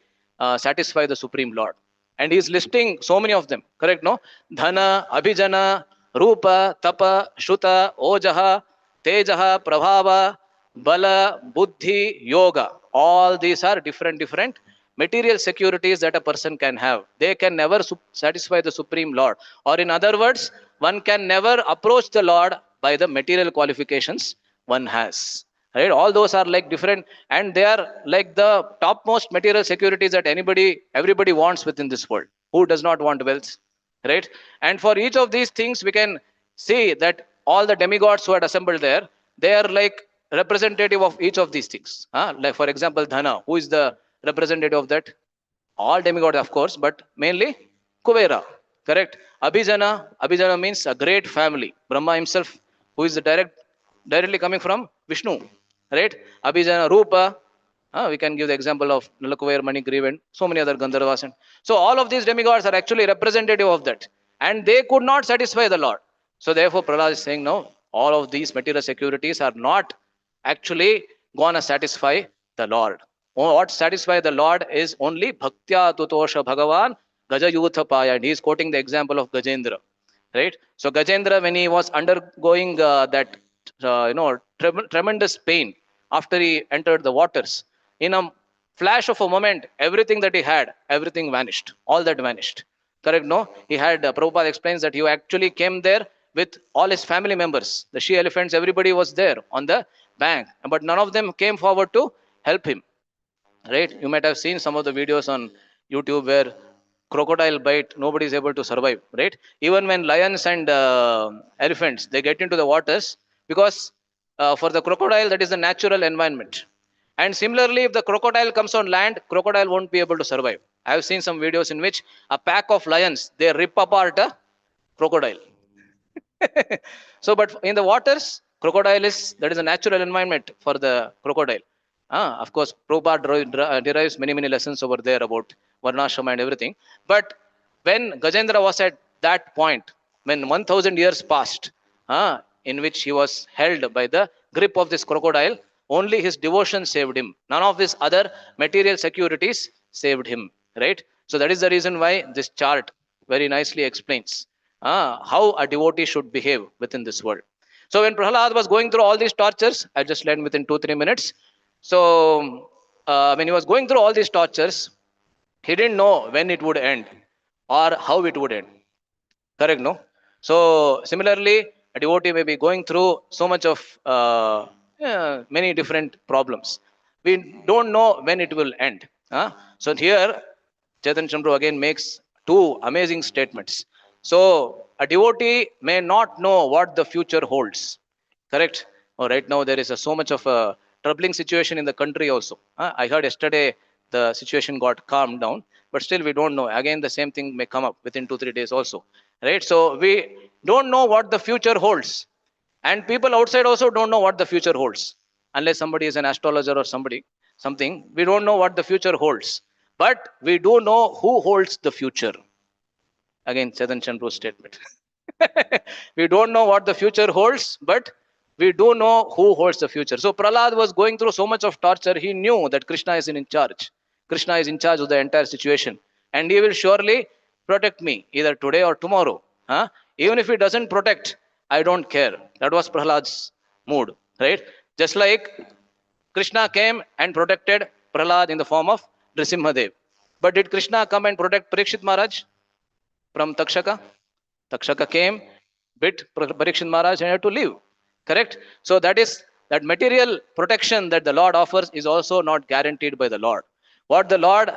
satisfy the Supreme Lord. And he is listing so many of them, correct? No? Dhana, Abhijana, Rupa, Tapa, Shuta, Ojaha, Tejaha, Prabhava, Bala, Buddhi, Yoga. All these are different material securities that a person can have. They can never satisfy the Supreme Lord. Or in other words, one can never approach the Lord by the material qualifications one has. Right? All those are like different, and they are like the topmost material securities that everybody wants within this world. Who does not want wealth? Right? And for each of these things, we can see that all the demigods who had assembled there, they are like representative of each of these things. Like for example, Dhana, who is the representative of that? All demigods, of course, but mainly Kuvera. Correct? Abhijana means a great family. Brahma himself, who is directly coming from Vishnu. Right? Abhijana, Rupa. We can give the example of Nalakuver, Manigriv, and so many other Gandharvas. So all of these demigods are actually representative of that. And they could not satisfy the Lord. So therefore, Prahlad is saying, no, all of these material securities are not actually going to satisfy the Lord. What satisfies the Lord is only Bhaktya Tutosha Bhagavan Gajayutha Paya. And he is quoting the example of Gajendra. Right? So Gajendra, when he was undergoing that tremendous pain after he entered the waters, in a flash of a moment, everything that he had, everything vanished. All that vanished. Correct? No? He had, Prabhupada explains that he actually came there with all his family members. The she elephants, everybody was there on the bank. But none of them came forward to help him. Right? You might have seen some of the videos on YouTube where crocodile bite, nobody is able to survive. Right? Even when lions and elephants, they get into the waters, because for the crocodile, that is the natural environment. And similarly, if the crocodile comes on land, crocodile won't be able to survive. I have seen some videos in which a pack of lions, they rip apart a crocodile. So, but in the waters, that is a natural environment for the crocodile. Of course, Prabhupada derives many lessons over there about Varnashrama and everything. But when Gajendra was at that point, when 1000 years passed, in which he was held by the grip of this crocodile, only his devotion saved him. None of his other material securities saved him. Right? So that is the reason why this chart very nicely explains how a devotee should behave within this world. So when Prahlad was going through all these tortures, I just learned within 2-3 minutes. So when he was going through all these tortures, he didn't know when it would end or how it would end. Correct, no? So similarly, a devotee may be going through so much of many different problems. We don't know when it will end. So here, Chaitanya Chandra again makes two amazing statements. So a devotee may not know what the future holds. Correct? Right now there is so much of a troubling situation in the country also. I heard yesterday the situation got calmed down, but still we don't know. Again, the same thing may come up within 2-3 days also. Right? So we don't know what the future holds. And people outside also don't know what the future holds. Unless somebody is an astrologer or something, we don't know what the future holds. But we do know who holds the future. Again, Chaitanya Chandru's statement. We don't know what the future holds, but we do know who holds the future. So Prahlad was going through so much of torture. He knew that Krishna is in charge. Krishna is in charge of the entire situation. And he will surely protect me either today or tomorrow. Huh? Even if he doesn't protect, I don't care. That was Prahlad's mood, right? Just like Krishna came and protected Prahlad in the form of Nrisimhadev. But did Krishna come and protect Parikshit Maharaj from Takshaka? Takshaka came, bit Parikshit Maharaj and had to leave. Correct? So that material protection that the Lord offers is also not guaranteed by the Lord. What the Lord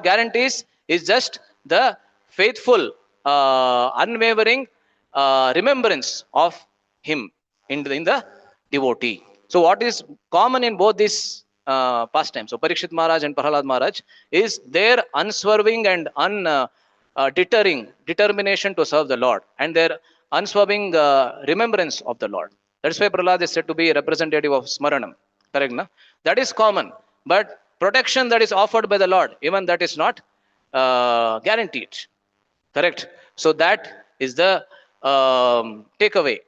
guarantees is just the faithful, unwavering remembrance of Him in the devotee. So what is common in both these pastimes, so Parikshit Maharaj and Prahlad Maharaj, is their unswerving and deterring determination to serve the Lord and their unswerving remembrance of the Lord. That's why Prahlad is said to be a representative of Smaranam. Correct? No? That is common. But protection that is offered by the Lord, even that is not guaranteed. Correct? So that is the takeaway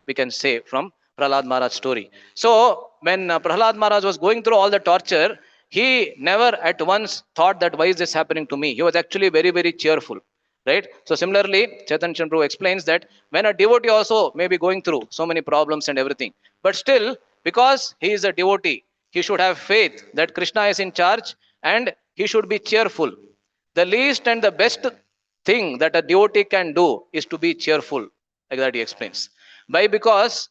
we can say from Prahlad Maharaj's story. So when Prahlad Maharaj was going through all the torture, he never at once thought that why is this happening to me? He was actually very, very cheerful. Right? So similarly, Chaitanya Chandru explains that when a devotee also may be going through so many problems and everything, but still, because he is a devotee, he should have faith that Krishna is in charge and he should be cheerful. The least and the best thing that a devotee can do is to be cheerful, like that he explains. Why? Because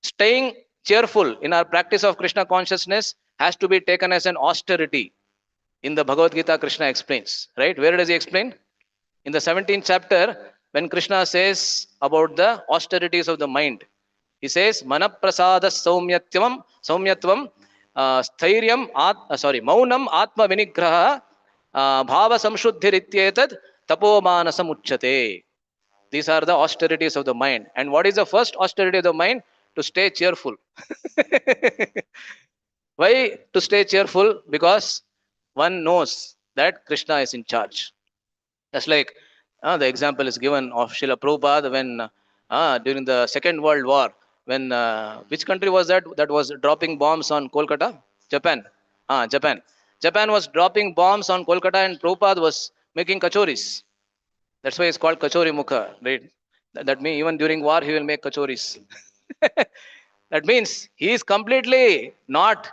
staying cheerful in our practice of Krishna consciousness has to be taken as an austerity. In the Bhagavad Gita, Krishna explains, right? Where does he explain? In the 17th chapter, when Krishna says about the austerities of the mind, he says, Manaprasada saumyatvam, sthiryam, maunam atma vinigraha, bhava samshuddhirityetat, tapomanasam uchyate. These are the austerities of the mind. And what is the first austerity of the mind? To stay cheerful. Why to stay cheerful? Because one knows that Krishna is in charge. That's like the example is given of Srila Prabhupada when during the Second World War, when which country was that was dropping bombs on Kolkata? Japan. Japan. Japan was dropping bombs on Kolkata and Prabhupada was making kachoris. That's why it's called kachori mukha, right? That means even during war he will make kachoris. That means he is completely not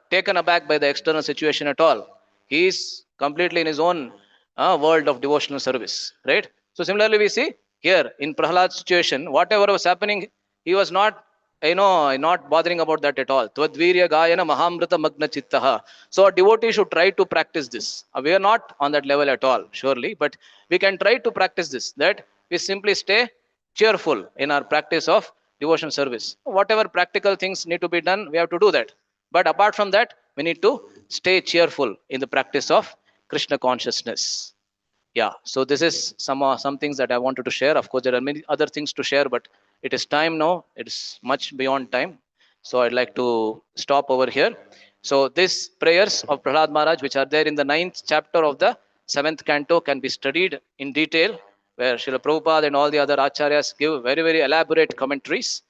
taken aback by the external situation at all. He is completely in his own world of devotional service, right? So similarly, we see here in Prahlad's situation, whatever was happening, he was not bothering about that at all. Twadvirya gayana mahamrita magna chittaha. So a devotee should try to practice this. We are not on that level at all, surely, but we can try to practice this, that we simply stay cheerful in our practice of devotion service. Whatever practical things need to be done, we have to do that. But apart from that, we need to stay cheerful in the practice of Krishna consciousness. Yeah, so this is some things that I wanted to share. Of course, there are many other things to share, but it is time now. It is much beyond time. So I'd like to stop over here. So these prayers of Prahlad Maharaj, which are there in the 9th chapter of the 7th canto, can be studied in detail, where Srila Prabhupada and all the other acharyas give very, very elaborate commentaries.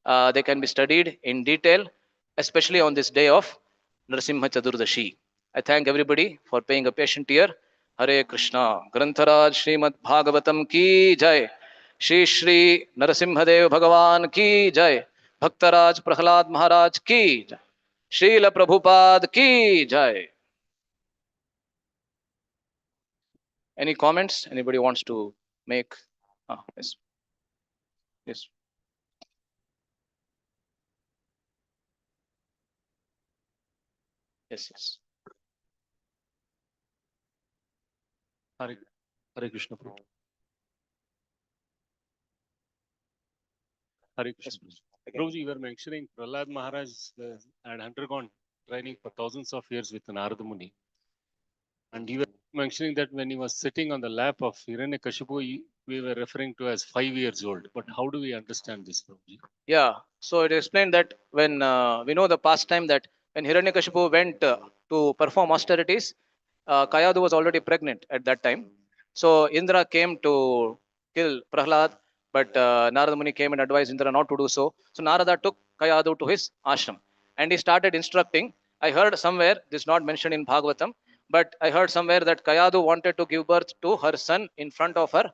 They can be studied in detail, especially on this day of Narasimha Chaturdashi. I thank everybody for paying a patient ear. Hare Krishna. Grantharaj Srimad Bhagavatam ki jai. Shri Shri Narasimhadev Bhagavan ki jai. Bhaktaraj Prahlad Maharaj ki jai. Srila Prabhupada ki jai. Any comments anybody wants to make? Yes. Yes. Yes. Yes. Hare, Hare Krishna Prabhu. Hare Krishna. Prabhuji, you were mentioning Prahlad Maharaj had undergone training for thousands of years with Narada Muni. And you were mentioning that when he was sitting on the lap of Hiranyakashipu, we were referring to as 5 years old. But how do we understand this, Prabhuji? Yeah, so it explained that when we know the past time that when Hiranyakashipu went to perform austerities, Kayadu was already pregnant at that time. So Indra came to kill Prahlad, but Narada Muni came and advised Indra not to do so. So Narada took Kayadu to his ashram and he started instructing. I heard somewhere, this is not mentioned in Bhagavatam, but I heard somewhere that Kayadu wanted to give birth to her son in front of her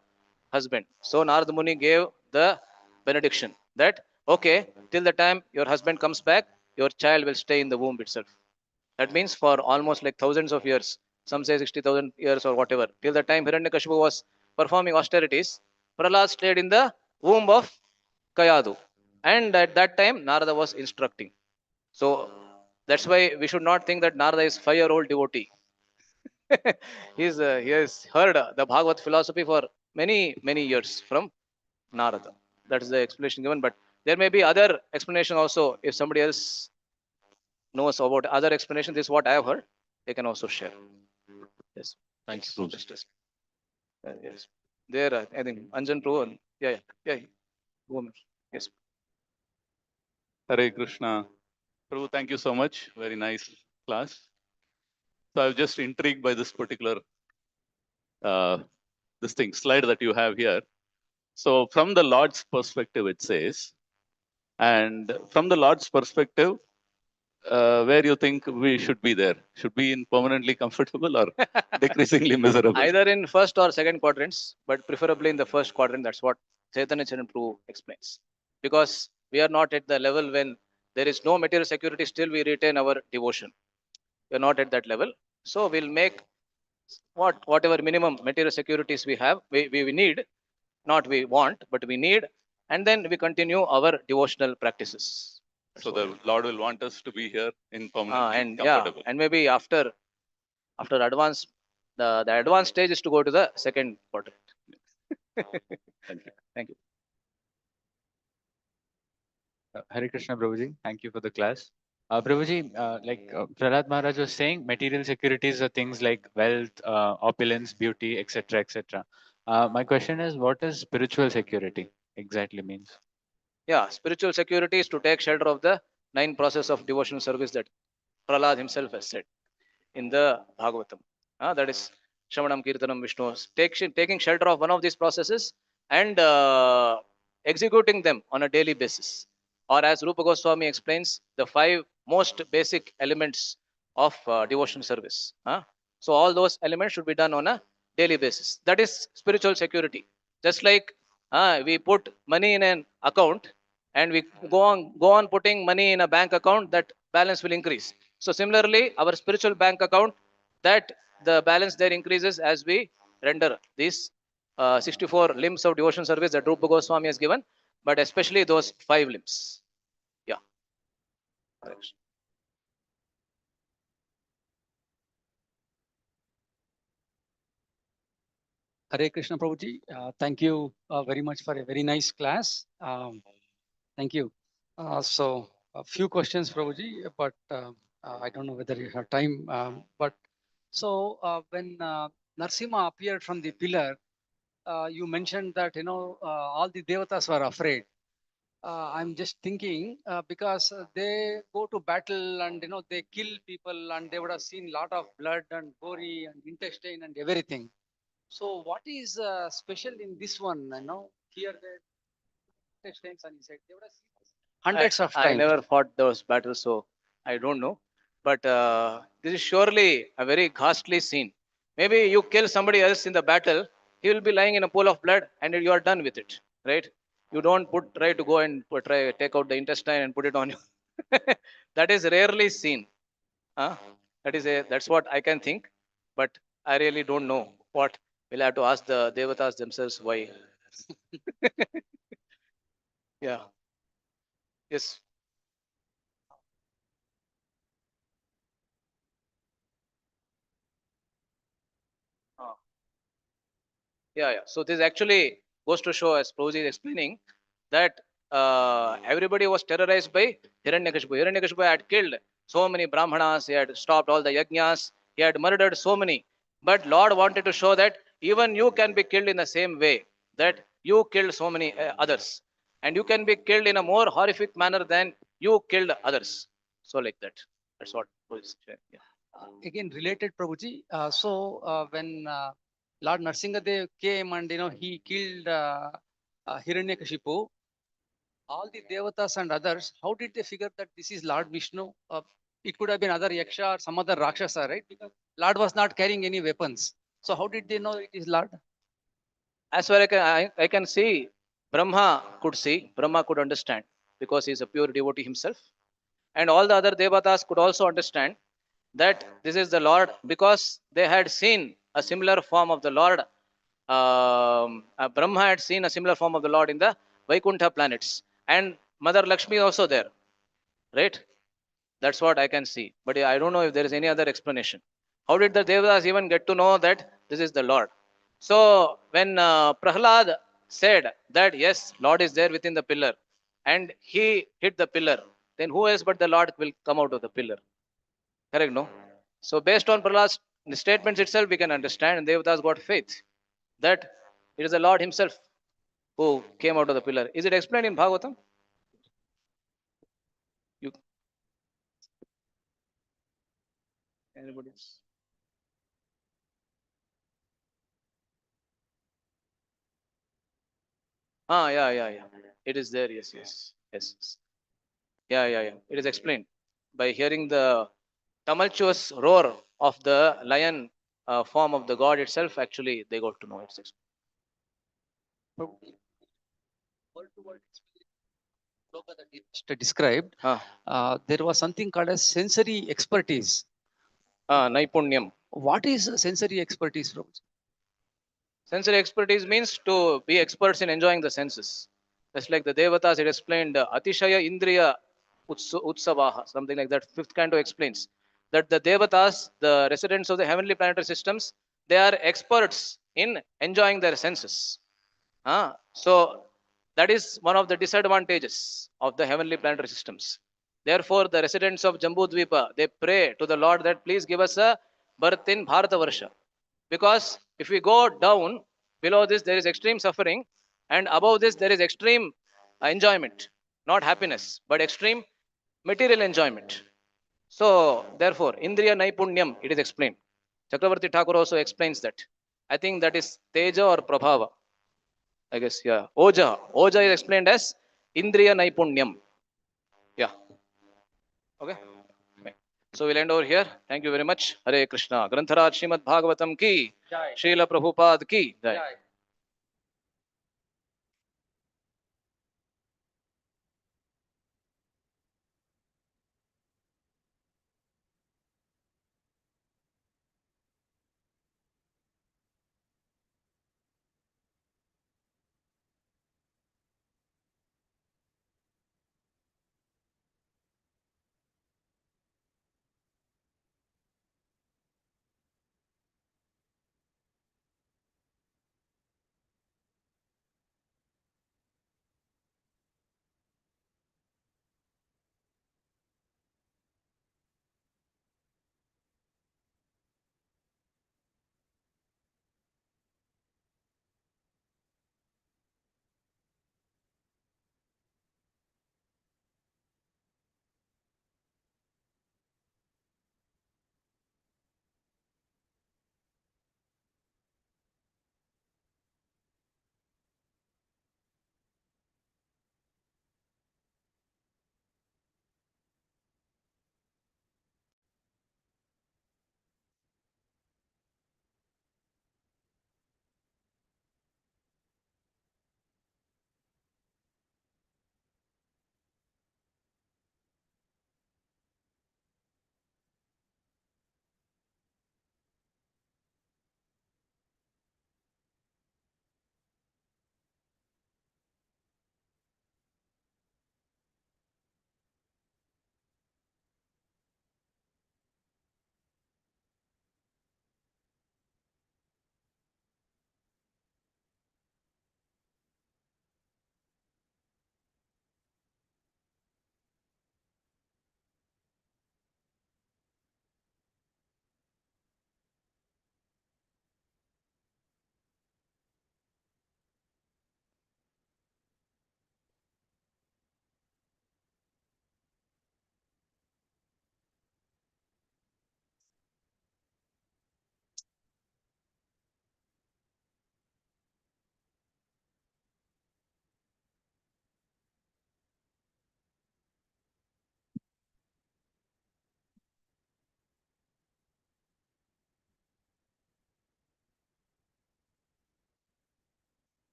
husband. So Narada Muni gave the benediction that, okay, till the time your husband comes back, your child will stay in the womb itself. That means for almost like thousands of years, some say 60,000 years or whatever, till the time Hiranyakashipu was performing austerities, Prahlad stayed in the womb of Kayadu. And at that time, Narada was instructing. So that's why we should not think that Narada is 5-year-old devotee. He has heard the Bhagavad philosophy for many years from Narada. That is the explanation given. But there may be other explanation also. If somebody else knows about other explanation, this is what I have heard. They can also share. Yes. Thanks, Prabhuji. Yes. There, I think Anjan Prabhu. Yeah. Woman. Yes. Hare Krishna. Prabhu, thank you so much. Very nice class. So I was just intrigued by this particular slide that you have here. So from the Lord's perspective, it says, and from the Lord's perspective, where you think we should be there? Should be in permanently comfortable or decreasingly miserable? Either in first or second quadrants, but preferably in the first quadrant. That's what Chaitanya Charan Prabhu explains. Because we are not at the level when there is no material security, still we retain our devotion. We are not at that level. So we'll make whatever minimum material securities we have, we need, not we want, but we need, and then we continue our devotional practices. So the Lord will want us to be here in permanently comfortable. And maybe after advance, the advanced stage is to go to the second quadrant. Thank you. Thank you. Hare Krishna, Prabhuji. Thank you for the class. Prabhuji, Prahlad Maharaj was saying, material securities are things like wealth, opulence, beauty, etc., etc. My question is, what does spiritual security exactly means? Yeah, spiritual security is to take shelter of the 9 process of devotional service that Prahlad himself has said in the Bhagavatam. That is Shravanam, Kirtanam, Vishnu. Taking shelter of one of these processes and executing them on a daily basis. Or as Rupa Goswami explains, the 5 most basic elements of devotional service. So all those elements should be done on a daily basis. That is spiritual security. Just like we put money in an account and we go on putting money in a bank account, that balance will increase. So similarly, our spiritual bank account, that the balance there increases as we render these 64 limbs of devotion service that Rupa Goswami has given, but especially those 5 limbs. Yeah. Hare Krishna Prabhuji. Thank you very much for a very nice class. Thank you. So a few questions, Prabhuji, but I don't know whether you have time. But so when Narsimha appeared from the pillar, you mentioned that all the devatas were afraid. I'm just thinking because they go to battle and they kill people and they would have seen lot of blood and gory and intestine and everything. So what is special in this one? Here the intestines and he said they would have seen hundreds of times. I never fought those battles, so I don't know. But this is surely a very ghastly scene. Maybe you kill somebody else in the battle, he will be lying in a pool of blood, and you are done with it, right? You don't try to go and take out the intestine and put it on you. That is rarely seen. That's what I can think, but I really don't know what. We'll have to ask the devatas themselves why. Yeah. Yes. Yeah. So this actually goes to show, as Prabhuji is explaining, that everybody was terrorized by Hiranyakashipu. Hiranyakashipu had killed so many Brahmanas, he had stopped all the yajnas, he had murdered so many. But Lord wanted to show that even you can be killed in the same way that you killed so many others. And you can be killed in a more horrific manner than you killed others. So like that. That's what Prabhuji is saying. Yeah. Again, related, Prabhuji. When Lord Narsingadev came and he killed Hiranyakashipu, all the devatas and others, how did they figure that this is Lord Vishnu? It could have been other yaksha or some other rakshasa, right? Because Lord was not carrying any weapons. So how did they know it is Lord? As far as I can see, Brahma could understand because he is a pure devotee himself. And all the other devatas could also understand that this is the Lord because they had seen a similar form of the Lord. Brahma had seen a similar form of the Lord in the Vaikuntha planets. And Mother Lakshmi also there, right? That's what I can see. But I don't know if there is any other explanation. How did the Devatas even get to know that this is the Lord? So when Prahlad said that yes, Lord is there within the pillar, and he hit the pillar, then who else but the Lord will come out of the pillar? Correct, no? So based on Prahlad's statements itself, we can understand, and Devatas got faith that it is the Lord Himself who came out of the pillar. Is it explained in Bhagavatam? You, anybody else? Yeah. It is there. Yes. Yeah. It is explained by hearing the tumultuous roar of the lion form of the god itself. Actually, they got to know it's explained. Word to word shloka that he just described, there was something called as sensory expertise. Naipunyam. What is sensory expertise, Prabhuji? Sensory expertise means to be experts in enjoying the senses. Just like the Devatas, it explained Atishaya Indriya Utsavaha, something like that. Fifth canto explains that the Devatas, the residents of the heavenly planetary systems, they are experts in enjoying their senses. So that is one of the disadvantages of the heavenly planetary systems. Therefore, the residents of Jambudvipa, they pray to the Lord that please give us a birth in Bharatavarsha. Because if we go down, below this there is extreme suffering, and above this there is extreme enjoyment, not happiness, but extreme material enjoyment. So, therefore, Indriya Naipunyam, it is explained. Chakravarti Thakur also explains that. I think that is Teja or Prabhava. I guess, yeah. Oja. Oja is explained as Indriya Naipunyam. Yeah. Okay. So we'll end over here. Thank you very much. Hare Krishna. Grantharaj Srimad Bhagavatam ki. Jai. Srila Prabhupada ki. Jai. Jai.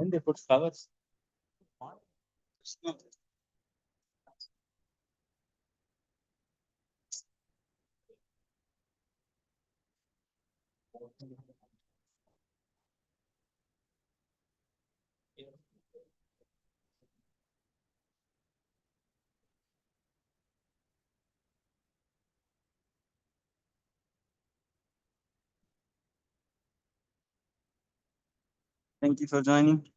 Then they put flowers. Thank you for joining.